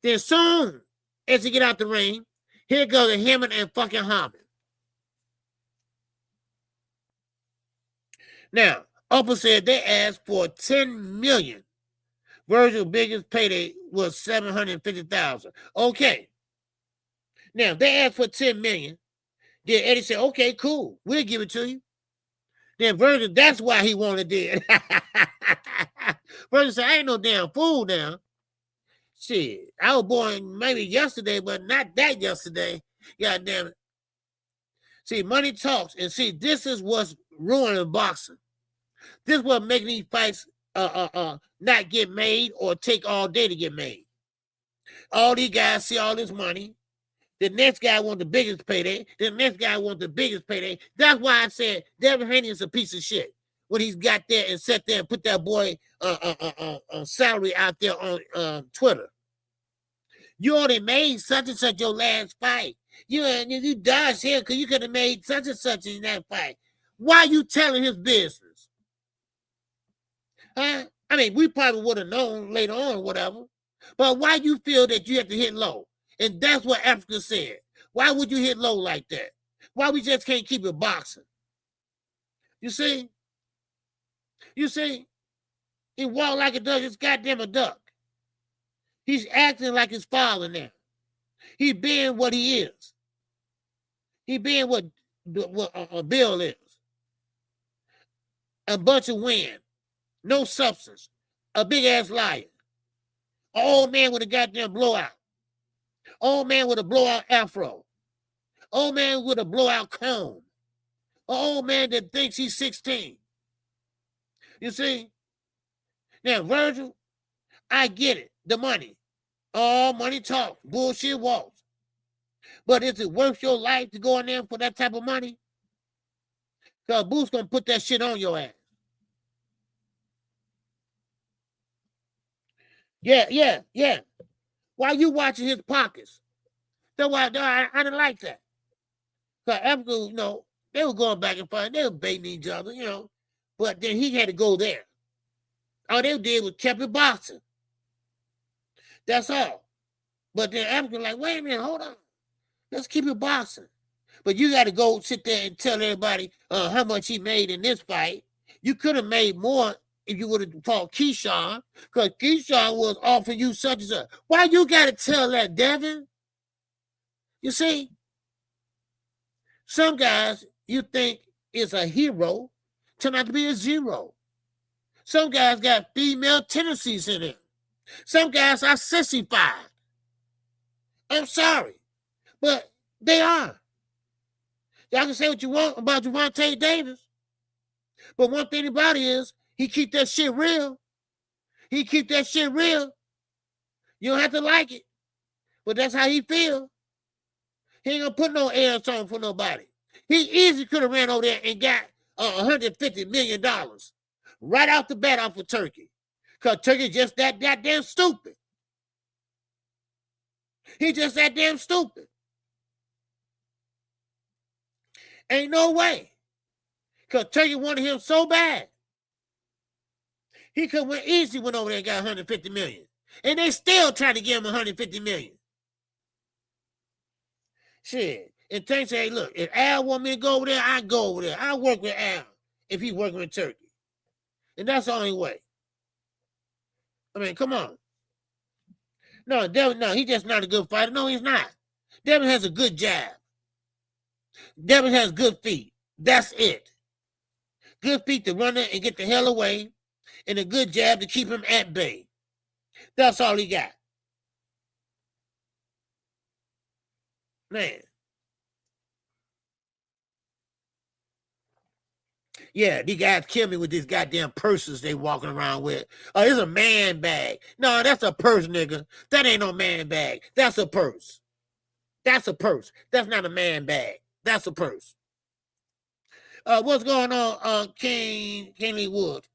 Then soon as he get out the ring, here goes the Heyman and fucking Harmon. Now, Oprah said they asked for $10 million. Virgil's biggest payday was $750,000. Okay. Now, they asked for $10 million. Then Eddie said, okay, cool. We'll give it to you. Then Virgil, that's why he wanted it. Virgil said, I ain't no damn fool now. Shit, I was born maybe yesterday, but not that yesterday. God damn it. See, money talks. And see, this is what's ruining boxing. This is what making these fights not get made or take all day to get made. All these guys see all this money. The next guy wants the biggest payday. The next guy wants the biggest payday. That's why I said Devin Haney is a piece of shit. When he's got there and sat there and put that boy salary out there on Twitter. You only made such and such your last fight. You dodged here because you could have made such and such in that fight. Why you telling his business? Huh? I mean, we probably would have known later on or whatever. But why you feel that you have to hit low? And that's what Africa said. Why would you hit low like that? Why we just can't keep it boxing? You see? You see? He walked like a duck. It's goddamn a duck. He's acting like his father now. He being what he is. He being what Bill is. A bunch of wind. No substance. A big-ass liar. An old man with a goddamn blowout. Old man with a blowout afro. Old man with a blowout comb. An old man that thinks he's 16. You see? Now, Virgil, I get it. The money. All money talk. Bullshit walks. But is it worth your life to go in there for that type of money? Because Boo's going to put that shit on your ass. Yeah. Why you watching his pockets? That's why I didn't like that. Because Africa, they were going back and forth. They were baiting each other, But then he had to go there. All they did was kept it boxing. That's all. But then Africa like, wait a minute, hold on. Let's keep it boxing. But you got to go sit there and tell everybody how much he made in this fight. You could have made more if you would have fought Keyshawn, because Keyshawn was offering you such and such. Why you got to tell that, Devin? You see, some guys you think is a hero turn out to be a zero. Some guys got female tendencies in them. Some guys are sissified. I'm sorry, but they are. Y'all can say what you want about Gervonta Davis, but one thing about it is he keep that shit real. He keep that shit real. You don't have to like it, but that's how he feel. He ain't gonna put no airs on for nobody. He easily could have ran over there and got $150 million right off the bat off of Turkey. Because Turkey just that damn stupid. He just that damn stupid. Ain't no way. Because Turkey wanted him so bad. He could have easily went over there and got $150 million. And they still trying to give him $150 million. Shit. And Turkey say, hey, look, if Al want me to go over there, I go over there. I work with Al if he working with Turkey. And that's the only way. I mean, come on. No, Devin, no, he's just not a good fighter. No, he's not. Devin has a good jab. Devin has good feet. That's it. Good feet to run it and get the hell away, and a good jab to keep him at bay. That's all he got. Man. Yeah, these guys kill me with these goddamn purses they walking around with. Oh, it's a man bag. No, that's a purse, nigga. That ain't no man bag. That's a purse. That's a purse. That's not a man bag. That's a purse. What's going on, King Lee Wood?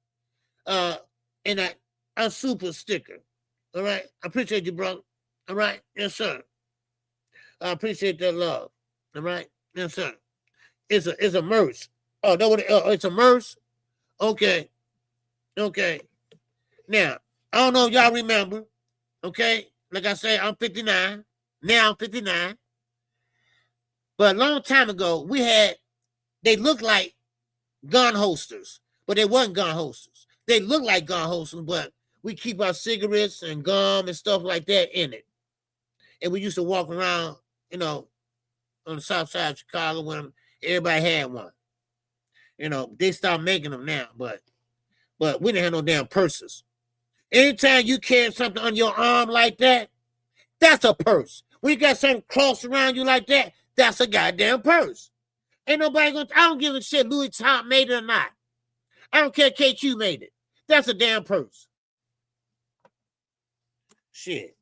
And a super sticker. All right. I appreciate you, brother. All right. Yes, sir. I appreciate that love. All right. Yes, sir. It's a merce. Oh, no, it's a merce? Okay. Okay. Now, I don't know if y'all remember. Okay. Like I say, I'm 59. Now I'm 59. But a long time ago, they looked like gun holsters, but they wasn't gun holsters. They looked like gun holsters, but we keep our cigarettes and gum and stuff like that in it. And we used to walk around, on the south side of Chicago when everybody had one. They stopped making them now, but we didn't have no damn purses. Anytime you carry something on your arm like that, that's a purse. When you got something close around you like that, that's a goddamn purse. Ain't nobody I don't give a shit Louis Vuitton made it or not. I don't care if KQ made it. That's a damn purse. Shit.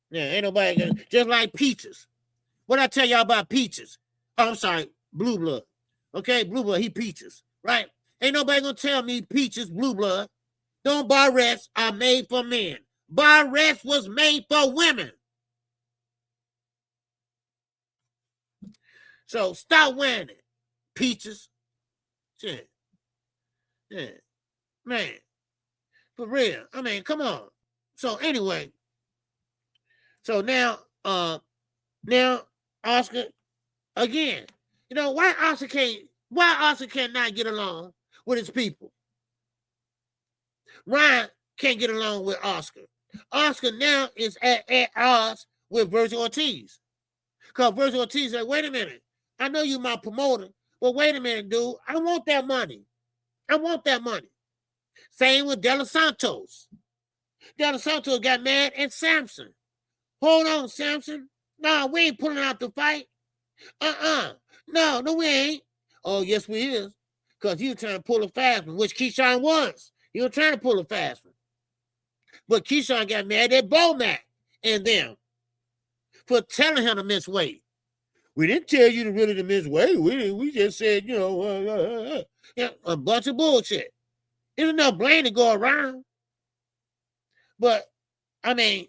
Yeah, ain't nobody just like Peaches. What I tell y'all about Peaches? Oh, I'm sorry, Blue Blood. Okay, Blue Blood, he Peaches, right? Ain't nobody gonna tell me Peaches, Blue Blood. Don't barrettes are made for men. Barrettes was made for women. So stop wearing it, Peaches. Shit. Yeah. Man. For real. I mean, come on. So anyway. So now Oscar, again, why Oscar cannot get along with his people? Ryan can't get along with Oscar. Oscar now is at odds with Virgil Ortiz. Because Virgil Ortiz said, wait a minute. I know you my promoter, but wait a minute, dude. I want that money. I want that money. Same with De Los Santos. De Los Santos got mad at Samson. Hold on, Samson. No, we ain't pulling out the fight. No, we ain't. Oh, yes, we is. Because you were trying to pull a fast one, which Keyshawn was. You were trying to pull a fast one. But Keyshawn got mad at Bomac and them for telling him to miss weight. We didn't tell you to really to miss weight. We just said, a bunch of bullshit. There's enough blame to go around. But, I mean,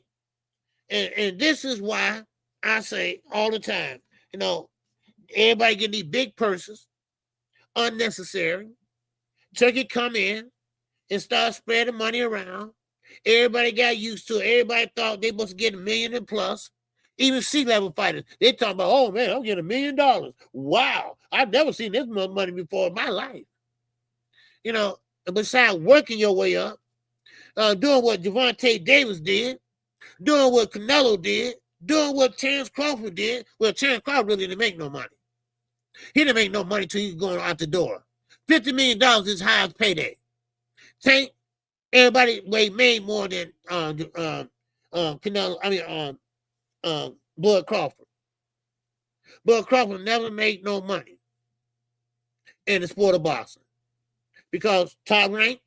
and this is why I say all the time, everybody getting these big purses, unnecessary. Turkey come in and start spreading money around. Everybody got used to it. Everybody thought they must get $1 million and plus. Even C-level fighters, they talking about, oh man, I'm getting $1 million. Wow, I've never seen this much money before in my life. Besides working your way up, doing what Gervonta Davis did, doing what Canelo did, doing what Terrence Crawford did. Well, Terrence Crawford really didn't make no money. He didn't make no money till he was going out the door. $50 million is his highest payday. Tank, everybody made more than Canelo. Bud Crawford. Bud Crawford never made no money in the sport of boxing because Top Rank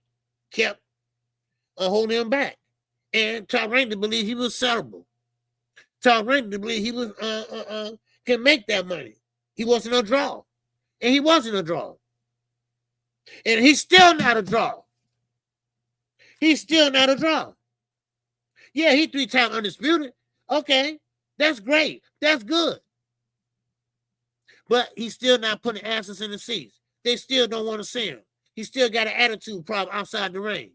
kept holding him back, and Top Rank didn't believe he was sellable. Top Rank didn't believe he was can make that money. He wasn't a draw. And he wasn't a draw. And he's still not a draw. He's still not a draw. Yeah, he 3-time undisputed. Okay, that's great. That's good. But he's still not putting asses in the seats. They still don't want to see him. He still got an attitude problem outside the ring.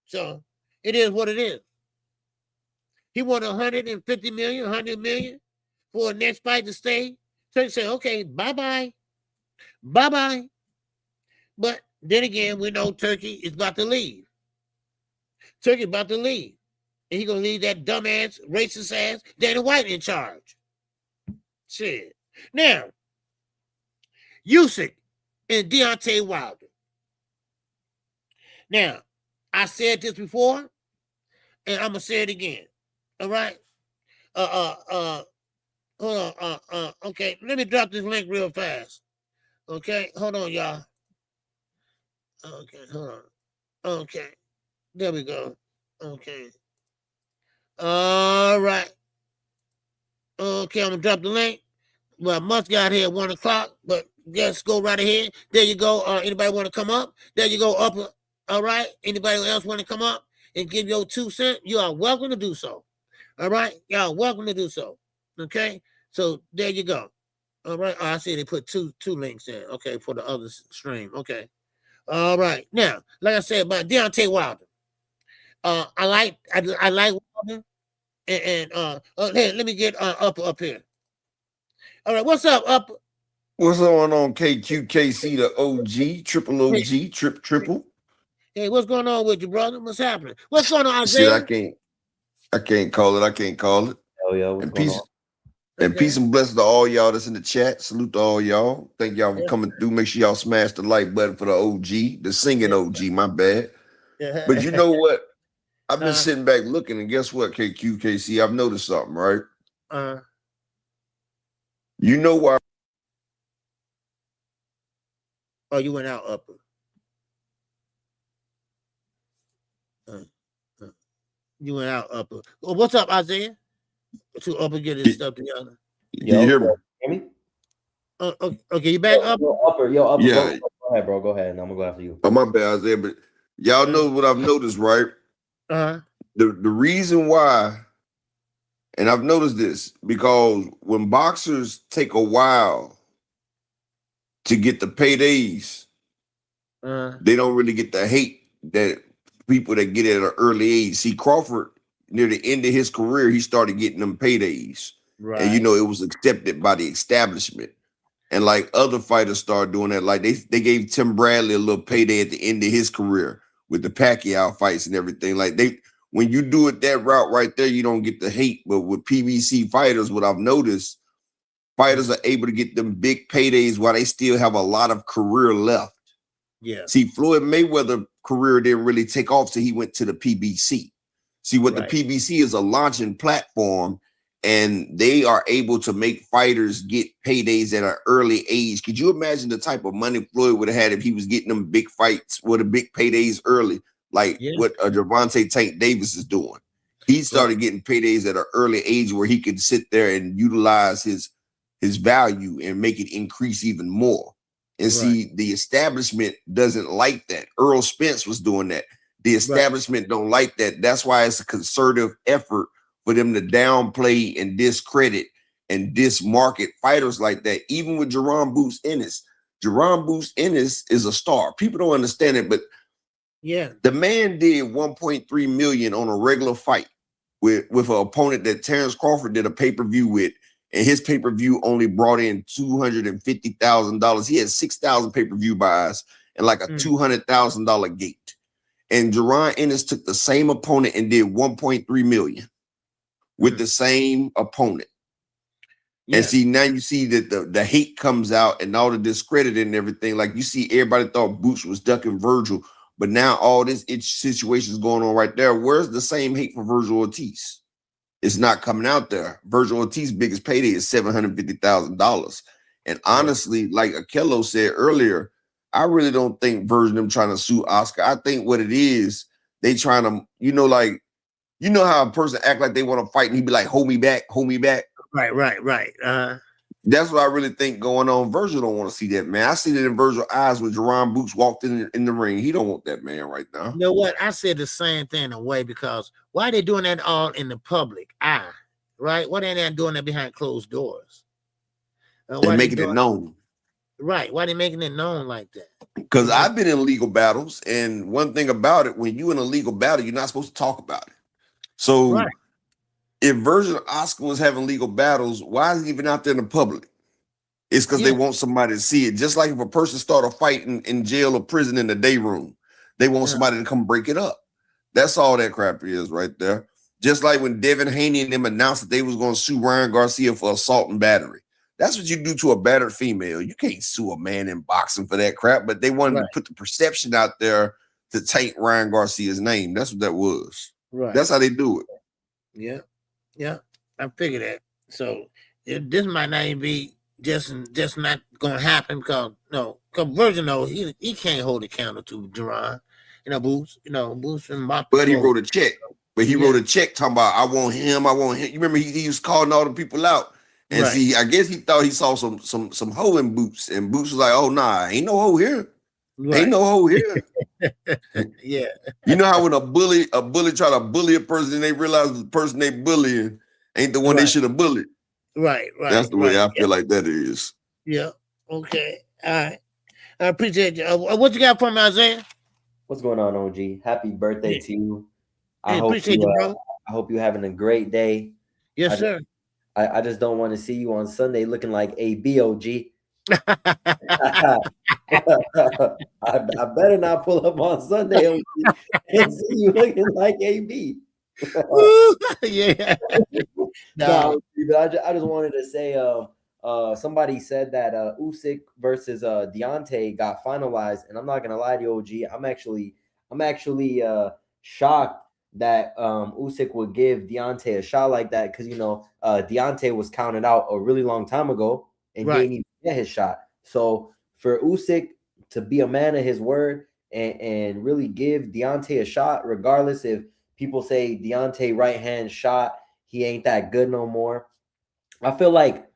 So it is what it is. He won 150 million, 100 million for a next fight to stay. So he said, okay, bye-bye. Bye-bye. But then again, we know Turkey is about to leave. Turkey about to leave. And he's going to leave that dumbass, racist ass Dana White in charge. Shit. Now, Usyk and Deontay Wilder. Now, I said this before, and I'm going to say it again. All right? Hold on. Okay, let me drop this link real fast. Okay, hold on, y'all. Okay, hold on. Okay, there we go. Okay. All right. Okay, I'm going to drop the link. Well, Musk got here at 1 o'clock, but just go right ahead. There you go. Anybody want to come up? There you go. Up. All right. Anybody else want to come up and give your 2 cents? You are welcome to do so. All right. Y'all welcome to do so. Okay. So there you go. All right. Oh, I see they put two links in. Okay. For the other stream. Okay. All right. Now, like I said about Deontay Wilder. I like Wilder. And hey, let me get up here. All right, what's up, Up? What's going on, KQKC, the OG, triple OG, triple? Hey, what's going on with you, brother? What's happening? What's going on, Isaiah? Shit, I can't call it. Oh yeah, what's and going peace, on? and peace and blessings to all y'all that's in the chat. Salute to all y'all. Thank y'all for coming through. Make sure y'all smash the like button for the OG, the singing OG. My bad. But you know what? I've been sitting back looking, and guess what, KQKC? I've noticed something, right? You know why? Oh, you went out, Up. You went out, Up. Oh, what's up, Isaiah? To Up and get his stuff together. You hear me? Hear me? Okay, you back up? Yo, Upper. Yeah. Go ahead, bro. Go ahead, and I'm gonna go after you. Oh, my bad, Isaiah. But y'all know what I've noticed, right? The reason why, and I've noticed this, because when boxers take a while to get the paydays, they don't really get the hate that people that get it at an early age. See, Crawford, near the end of his career, he started getting them paydays. Right. And, you know, it was accepted by the establishment. And like other fighters started doing that. Like they gave Tim Bradley a little payday at the end of his career with the Pacquiao fights and everything. Like when you do it that route right there, you don't get the hate. But with PBC fighters, what I've noticed, fighters are able to get them big paydays while they still have a lot of career left. Yeah. See, Floyd Mayweather's career didn't really take off till he went to the PBC. See, what the PBC is, a launching platform, and they are able to make fighters get paydays at an early age. Could you imagine the type of money Floyd would have had if he was getting them big fights with the big paydays early, like what Gervonta Tank Davis is doing? He started getting paydays at an early age where he could sit there and utilize his value and make it increase even more. And see, the establishment doesn't like that. Earl Spence was doing that. The establishment don't like that. That's why it's a concerted effort for them to downplay and discredit and dismarket fighters like that. Even with Jerome Boots Ennis. Jerome Boots Ennis is a star. People don't understand it, but the man did 1.3 million on a regular fight with an opponent that Terrence Crawford did a pay-per-view with. And his pay-per-view only brought in $250,000. He had 6,000 pay-per-view buys and like a $200,000 gate. And Jerron Ennis took the same opponent and did 1.3 million with the same opponent. And see, now you see that the hate comes out and all the discredit and everything. Like you see, everybody thought Boots was ducking Virgil, but now all this situation is going on right there. Where's the same hate for Virgil Ortiz? It's not coming out there. Virgil Ortiz's biggest payday is $750,000. And honestly, like Akello said earlier, I really don't think Virgil them trying to sue Oscar. I think what it is, they trying to, like, how a person act like they want to fight and he be like, hold me back. Right. That's what I really think going on. Virgil don't want to see that, man. I see that in Virgil's eyes when Jerron Boots walked in the ring. He don't want that man right now. You know what? I said the same thing in a way, because why they doing that all in the public eye, right? Why they not doing that behind closed doors? And making it known. Right. Why they making it known like that? Because I've been in legal battles, and one thing about it, when you in a legal battle, you're not supposed to talk about it. So if Virgil Oscar was having legal battles, why is he even out there in the public? It's because they want somebody to see it. Just like if a person start a fight in jail or prison in the day room, they want somebody to come break it up. That's all that crap is right there. Just like when Devin Haney and them announced that they was going to sue Ryan Garcia for assault and battery. That's what you do to a battered female. You can't sue a man in boxing for that crap, but they wanted to put the perception out there to taint Ryan Garcia's name. That's what that was. Right. That's how they do it. Yeah. Yeah. I figured that. So this might not even be just not gonna happen, because Virgil knows he can't hold a candle to Jerron. Boots and Mop. But he wrote a check. But he wrote a check talking about I want him. You remember he was calling all the people out. And see, I guess he thought he saw some hoe in Boots, and Boots was like, "Oh nah, ain't no hoe here, ain't no hoe here." Yeah, you know how when a bully try to bully a person, and they realize the person they bullying ain't the one they should have bullied. Right. That's the way I feel like that is. Yeah. Okay. All right. I appreciate you. What you got for me, Isaiah? What's going on, OG? Happy birthday to you. I appreciate you, bro. I hope you're having a great day. Yes, sir. I just don't want to see you on Sunday looking like a BOG. I better not pull up on Sunday and see you looking like AB. Yeah. No, but I just wanted to say, somebody said that Usyk versus Deontay got finalized, and I'm not gonna lie to you, OG. I'm actually shocked that Usyk would give Deontay a shot like that, because Deontay was counted out a really long time ago and didn't even get his shot. So for Usyk to be a man of his word and really give Deontay a shot, regardless if people say Deontay right hand shot, he ain't that good no more. I feel like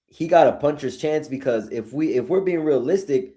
he got a puncher's chance, because if we're being realistic,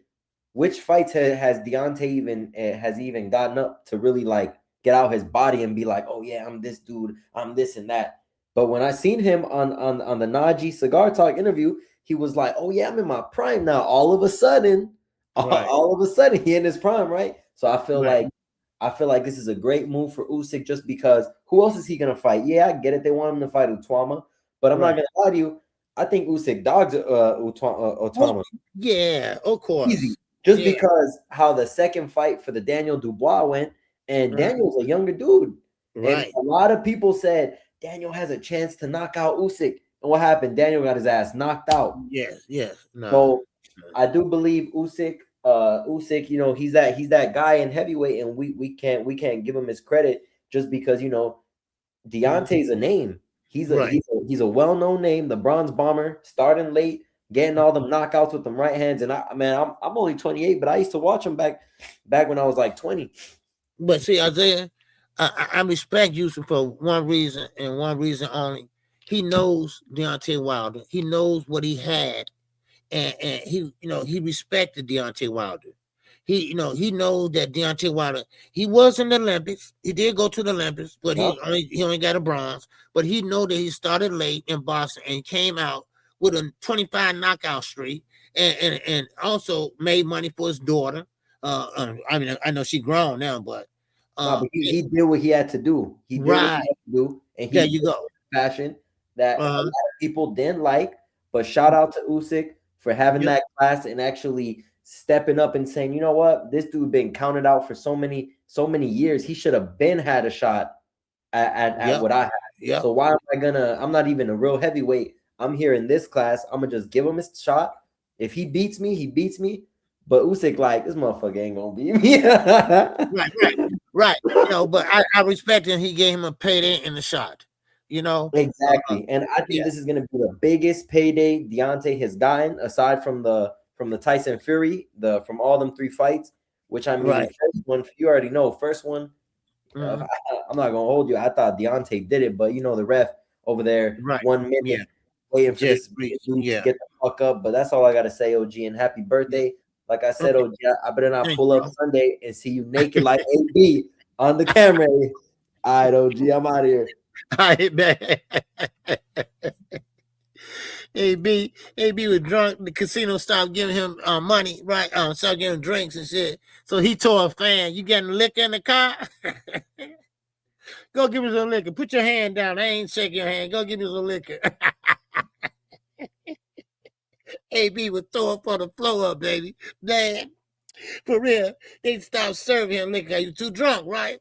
which fights has Deontay even gotten up to really like get out his body and be like, oh yeah, I'm this dude, I'm this and that. But when I seen him on the Najee Cigar Talk interview, he was like, oh yeah, I'm in my prime now. All of a sudden, he in his prime, right? So I feel like this is a great move for Usyk, just because who else is he gonna fight? Yeah, I get it. They want him to fight Utama, but I'm not gonna lie to you. I think Usyk dogs Utama. Yeah, of course. Easy. Just because how the second fight for the Daniel Dubois went. And Daniel's a younger dude. Right. And a lot of people said Daniel has a chance to knock out Usyk. And what happened? Daniel got his ass knocked out. Yes. No. So I do believe Usyk, he's that guy in heavyweight, and we can't give him his credit just because Deontay's a name. He's a well-known name, the Bronze Bomber, starting late, getting all them knockouts with them right hands. And I'm only 28, but I used to watch him back when I was like 20. But see, Isaiah, I respect Yusuf for one reason and one reason only. He knows Deontay Wilder. He knows what he had, and he respected Deontay Wilder. He knows that Deontay Wilder, he was in the Olympics. He did go to the Olympics, but he only got a bronze. But he know that he started late in boxing and came out with a 25 knockout streak, and also made money for his daughter. I know she's grown now, but he did what he had to do. He did what he had to do, and there you go. Passion that a lot of people didn't like, but shout out to Usyk for having that class and actually stepping up and saying, you know what, this dude been counted out for so many years. He should have had a shot at what I had. Yeah. So why am I I'm not even a real heavyweight. I'm here in this class. I'm gonna just give him his shot. If he beats me, he beats me. But Usyk, like, this motherfucker ain't gonna beat me. Right. But I respect him. He gave him a payday in the shot. Exactly. And I think this is gonna be the biggest payday Deontay has gotten, aside from the Tyson Fury, from all them 3 fights. Which I mean, the first one, you already know. First one, I'm not gonna hold you. I thought Deontay did it, but the ref over there, 1 minute. waiting for this Breeze, dude yeah. to get the fuck up. But that's all I gotta say, OG, and happy birthday. Like I said, OG, I better not Thank pull up Sunday and see you naked like AB on the camera. All right, OG, I'm out of here. All right, man. AB was drunk. The casino stopped giving him money, right? Started giving him drinks and shit. So he told a fan, "You getting liquor in the car? Go give me some liquor. Put your hand down. I ain't shaking your hand. Go give me some liquor." AB would throw up on the floor, baby. Man, for real, they stopped serving him liquor. He was too drunk, right?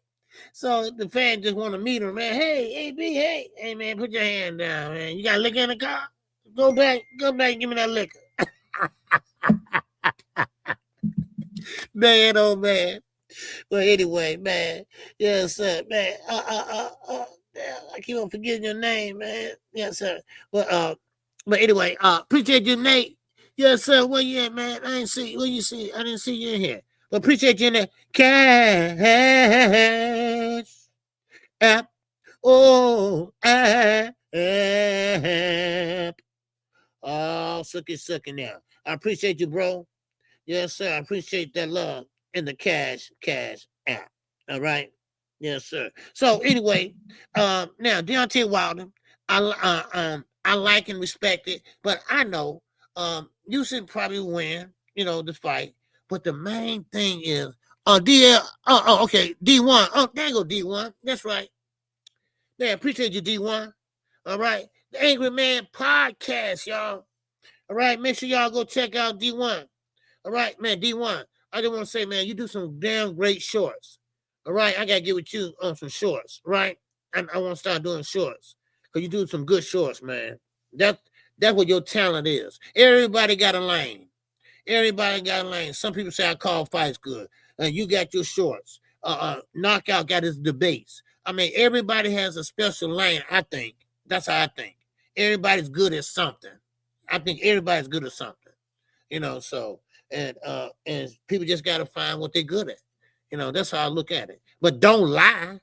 So the fan just want to meet him, man. Hey, AB, hey, man, put your hand down, man. You got liquor in the car? Go back, and give me that liquor. Man, oh man. Well, anyway, man. Yes, sir, man. I keep on forgetting your name, man. Yes, sir. But anyway, appreciate you, Nate. Yes, sir. Where you at, man? I didn't see. Where you see? I didn't see you in here. But appreciate you in there. Cash app. Oh, app. Oh, sucky now. I appreciate you, bro. Yes, sir. I appreciate that love in the cash app. All right. Yes, sir. So anyway, now Deontay Wilder, I like and respect it, but I know you should probably win, the fight. But the main thing is okay, D1. Oh, there you go, D1. That's right. Yeah, appreciate you, D1. All right. The Angry Man Podcast, y'all. All right, make sure y'all go check out D1. All right, man, D1. I just want to say, man, you do some damn great shorts. All right, I got to get with you on some shorts, right? I want to start doing shorts because you do some good shorts, man. That's what your talent is. Everybody got a lane. Some people say I call fights good. You got your shorts. Knockout got his debates. I mean, everybody has a special lane, I think. That's how I think. Everybody's good at something. I think everybody's good at something, so, and people just got to find what they're good at. That's how I look at it. But don't lie.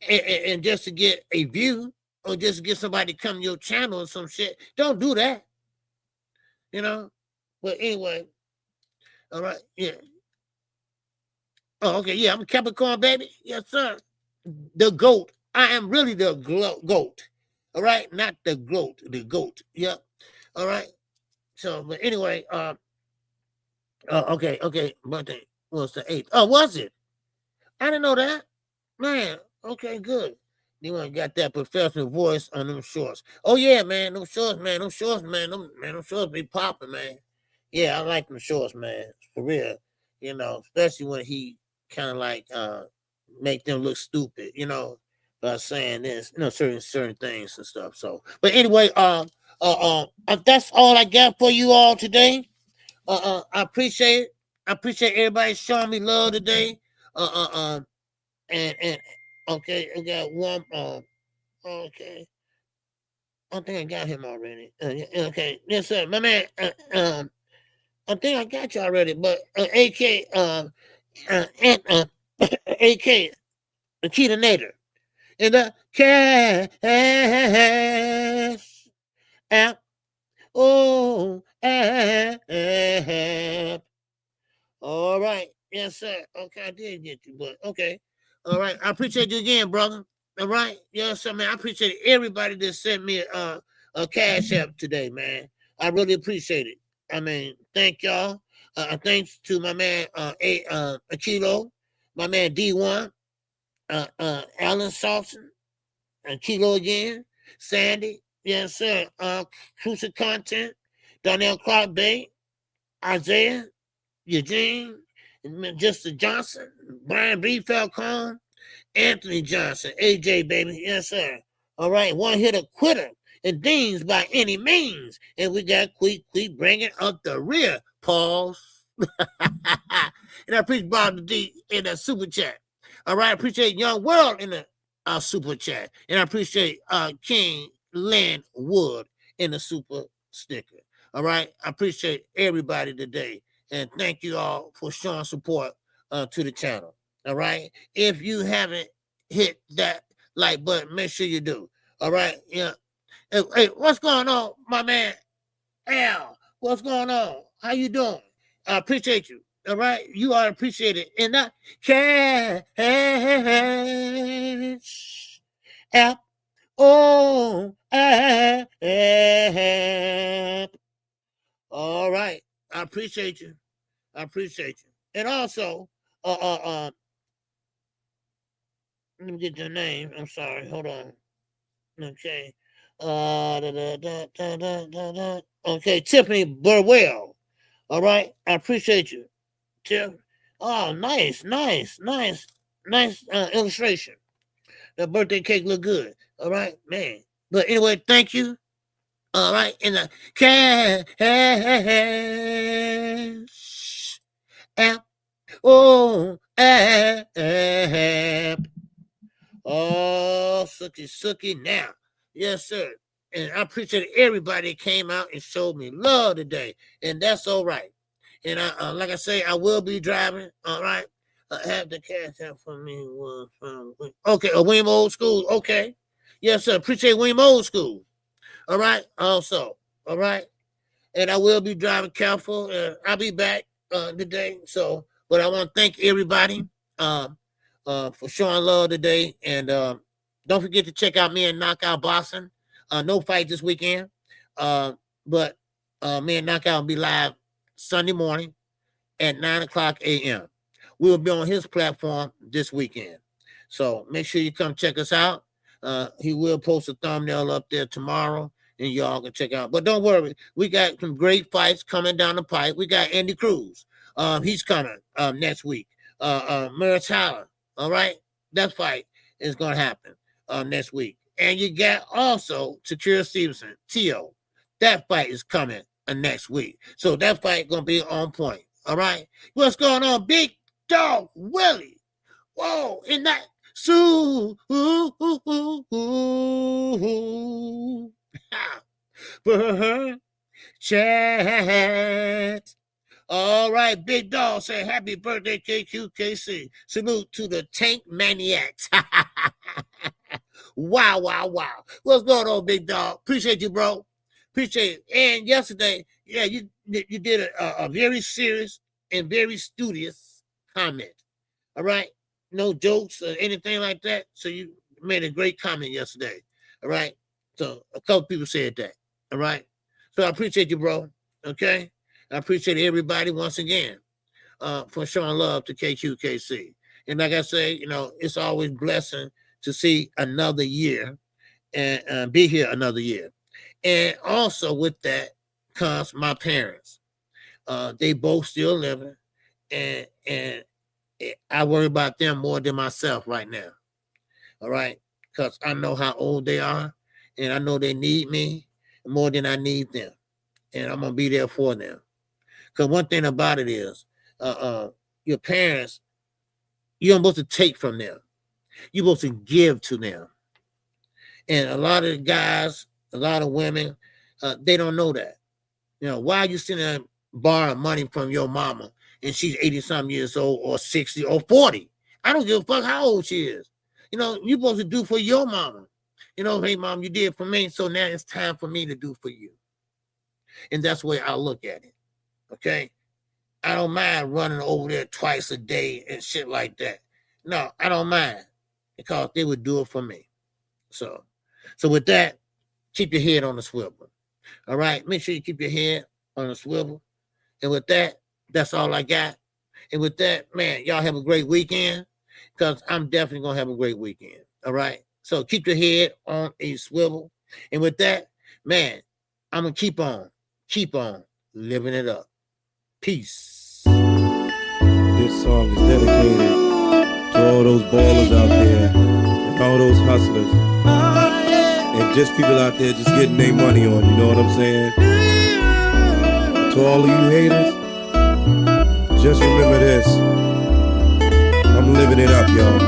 And just to get a view or just to get somebody to come to your channel or some shit. Don't do that. But anyway, all right, yeah. Oh, okay, yeah, I'm a Capricorn, baby. Yes, sir. The GOAT. I am really the GOAT. All right, not the GOAT, the GOAT. Yep. All right. So, but anyway, okay. Birthday was the 8th. Oh, was it? I didn't know that. Man, okay, good. You got that professional voice on them shorts. Oh, yeah, man, them shorts, man. Them shorts be popping, man. Yeah, I like them shorts, man. For real. Especially when he kind of like make them look stupid, by saying this, certain things and stuff. So, but anyway, that's all I got for you all today. I appreciate it. I appreciate everybody showing me love today. And okay, I got one. Okay, I think I got him already. Okay, yes, sir, my man. I think I got you already, but AK, AK, Akita Nader. In the cash app. Oh, app. All right. Yes, sir. Okay, I did get you, but okay. All right. I appreciate you again, brother. All right. Yes, sir, man. I appreciate everybody that sent me a cash app today, man. I really appreciate it. I mean, thank y'all. Thanks to my man Akilo, my man D1. Alan Salson, and Kilo again, Sandy, yes, sir. Crucial Content, Donnell Clark Bay, Isaiah, Eugene, Justice Johnson, Brian B. Falcone, Anthony Johnson, AJ, baby, yes, sir. All right, one hitter quitter, and Deans by any means. And we got Quick bringing up the rear. Pause. And I appreciate Bob the D in that super chat. All right, I appreciate Young World in the super chat. And I appreciate King Lynn Wood in the super sticker. All right, I appreciate everybody today. And thank you all for showing support to the channel. All right, if you haven't hit that like button, make sure you do. All right, yeah. Hey, what's going on, my man? Al, what's going on? How you doing? I appreciate you. All right, you are appreciated, and I cash app. Oh, app. All right, I appreciate you. I appreciate you, and also, let me get your name. I'm sorry. Hold on. Okay. Okay, Tiffany Burwell. All right, I appreciate you, Tiff. Oh, nice illustration. The birthday cake look good. All right, man. But anyway, thank you. All right, in the cash app. Oh, app. Oh, sucky now. Yes, sir. And I appreciate everybody that came out and showed me love today. And that's all right. And I, like I say, I will be driving. All right. Have the cash out for me. Okay, William Old School. Okay. Yes, sir. Appreciate William Old School. All right. Also. All right. And I will be driving careful. I'll be back today. So, but I want to thank everybody for showing love today. And don't forget to check out me and Knockout Boxing. No fight this weekend. But me and Knockout will be live Sunday morning at 9:00 a.m. We will be on his platform this weekend. So make sure you come check us out. He will post a thumbnail up there tomorrow, and y'all can check out. But don't worry, we got some great fights coming down the pipe. We got Andy Cruz. He's coming next week. Mary Tyler. All right, that fight is going to happen next week. And you got also Shakur Stevenson, Tio. That fight is coming next week. So that fight going to be on point. All right. What's going on, Big Dog Willie? Whoa, in that chat. All right, Big Dog say happy birthday, KQKC. Salute to the Tank Maniacs. Wow. What's going on, Big Dog? Appreciate you, bro. Appreciate it. And yesterday, yeah, you did a very serious and very studious comment. All right? No jokes or anything like that. So you made a great comment yesterday. All right? So a couple people said that. All right? So I appreciate you, bro. Okay? I appreciate everybody once again for showing love to KQKC. And like I say, it's always blessing to see another year and be here another year. And also with that comes my parents. They both still living, and I worry about them more than myself right now. All right? Because I know how old they are, and I know they need me more than I need them. And I'm going to be there for them. Because one thing about it is, your parents, you're supposed to take from them. You're supposed to give to them. And a lot of the guys, a lot of women, they don't know that. Why are you sitting there borrowing money from your mama and she's 80-something years old or 60 or 40? I don't give a fuck how old she is. You're supposed to do for your mama. Hey, mom, you did for me, so now it's time for me to do for you. And that's the way I look at it. Okay? I don't mind running over there twice a day and shit like that. No, I don't mind, because they would do it for me. So with that, keep your head on the swivel. All right? Make sure you keep your head on the swivel. And with that, that's all I got. And with that, man, y'all have a great weekend, because I'm definitely going to have a great weekend. All right? So keep your head on a swivel. And with that, man, I'm going to keep on living it up. Peace. This song is dedicated to all those ballers out there and all those hustlers and just people out there just getting their money on, you know what I'm saying? To all of you haters, just remember this. I'm living it up, y'all.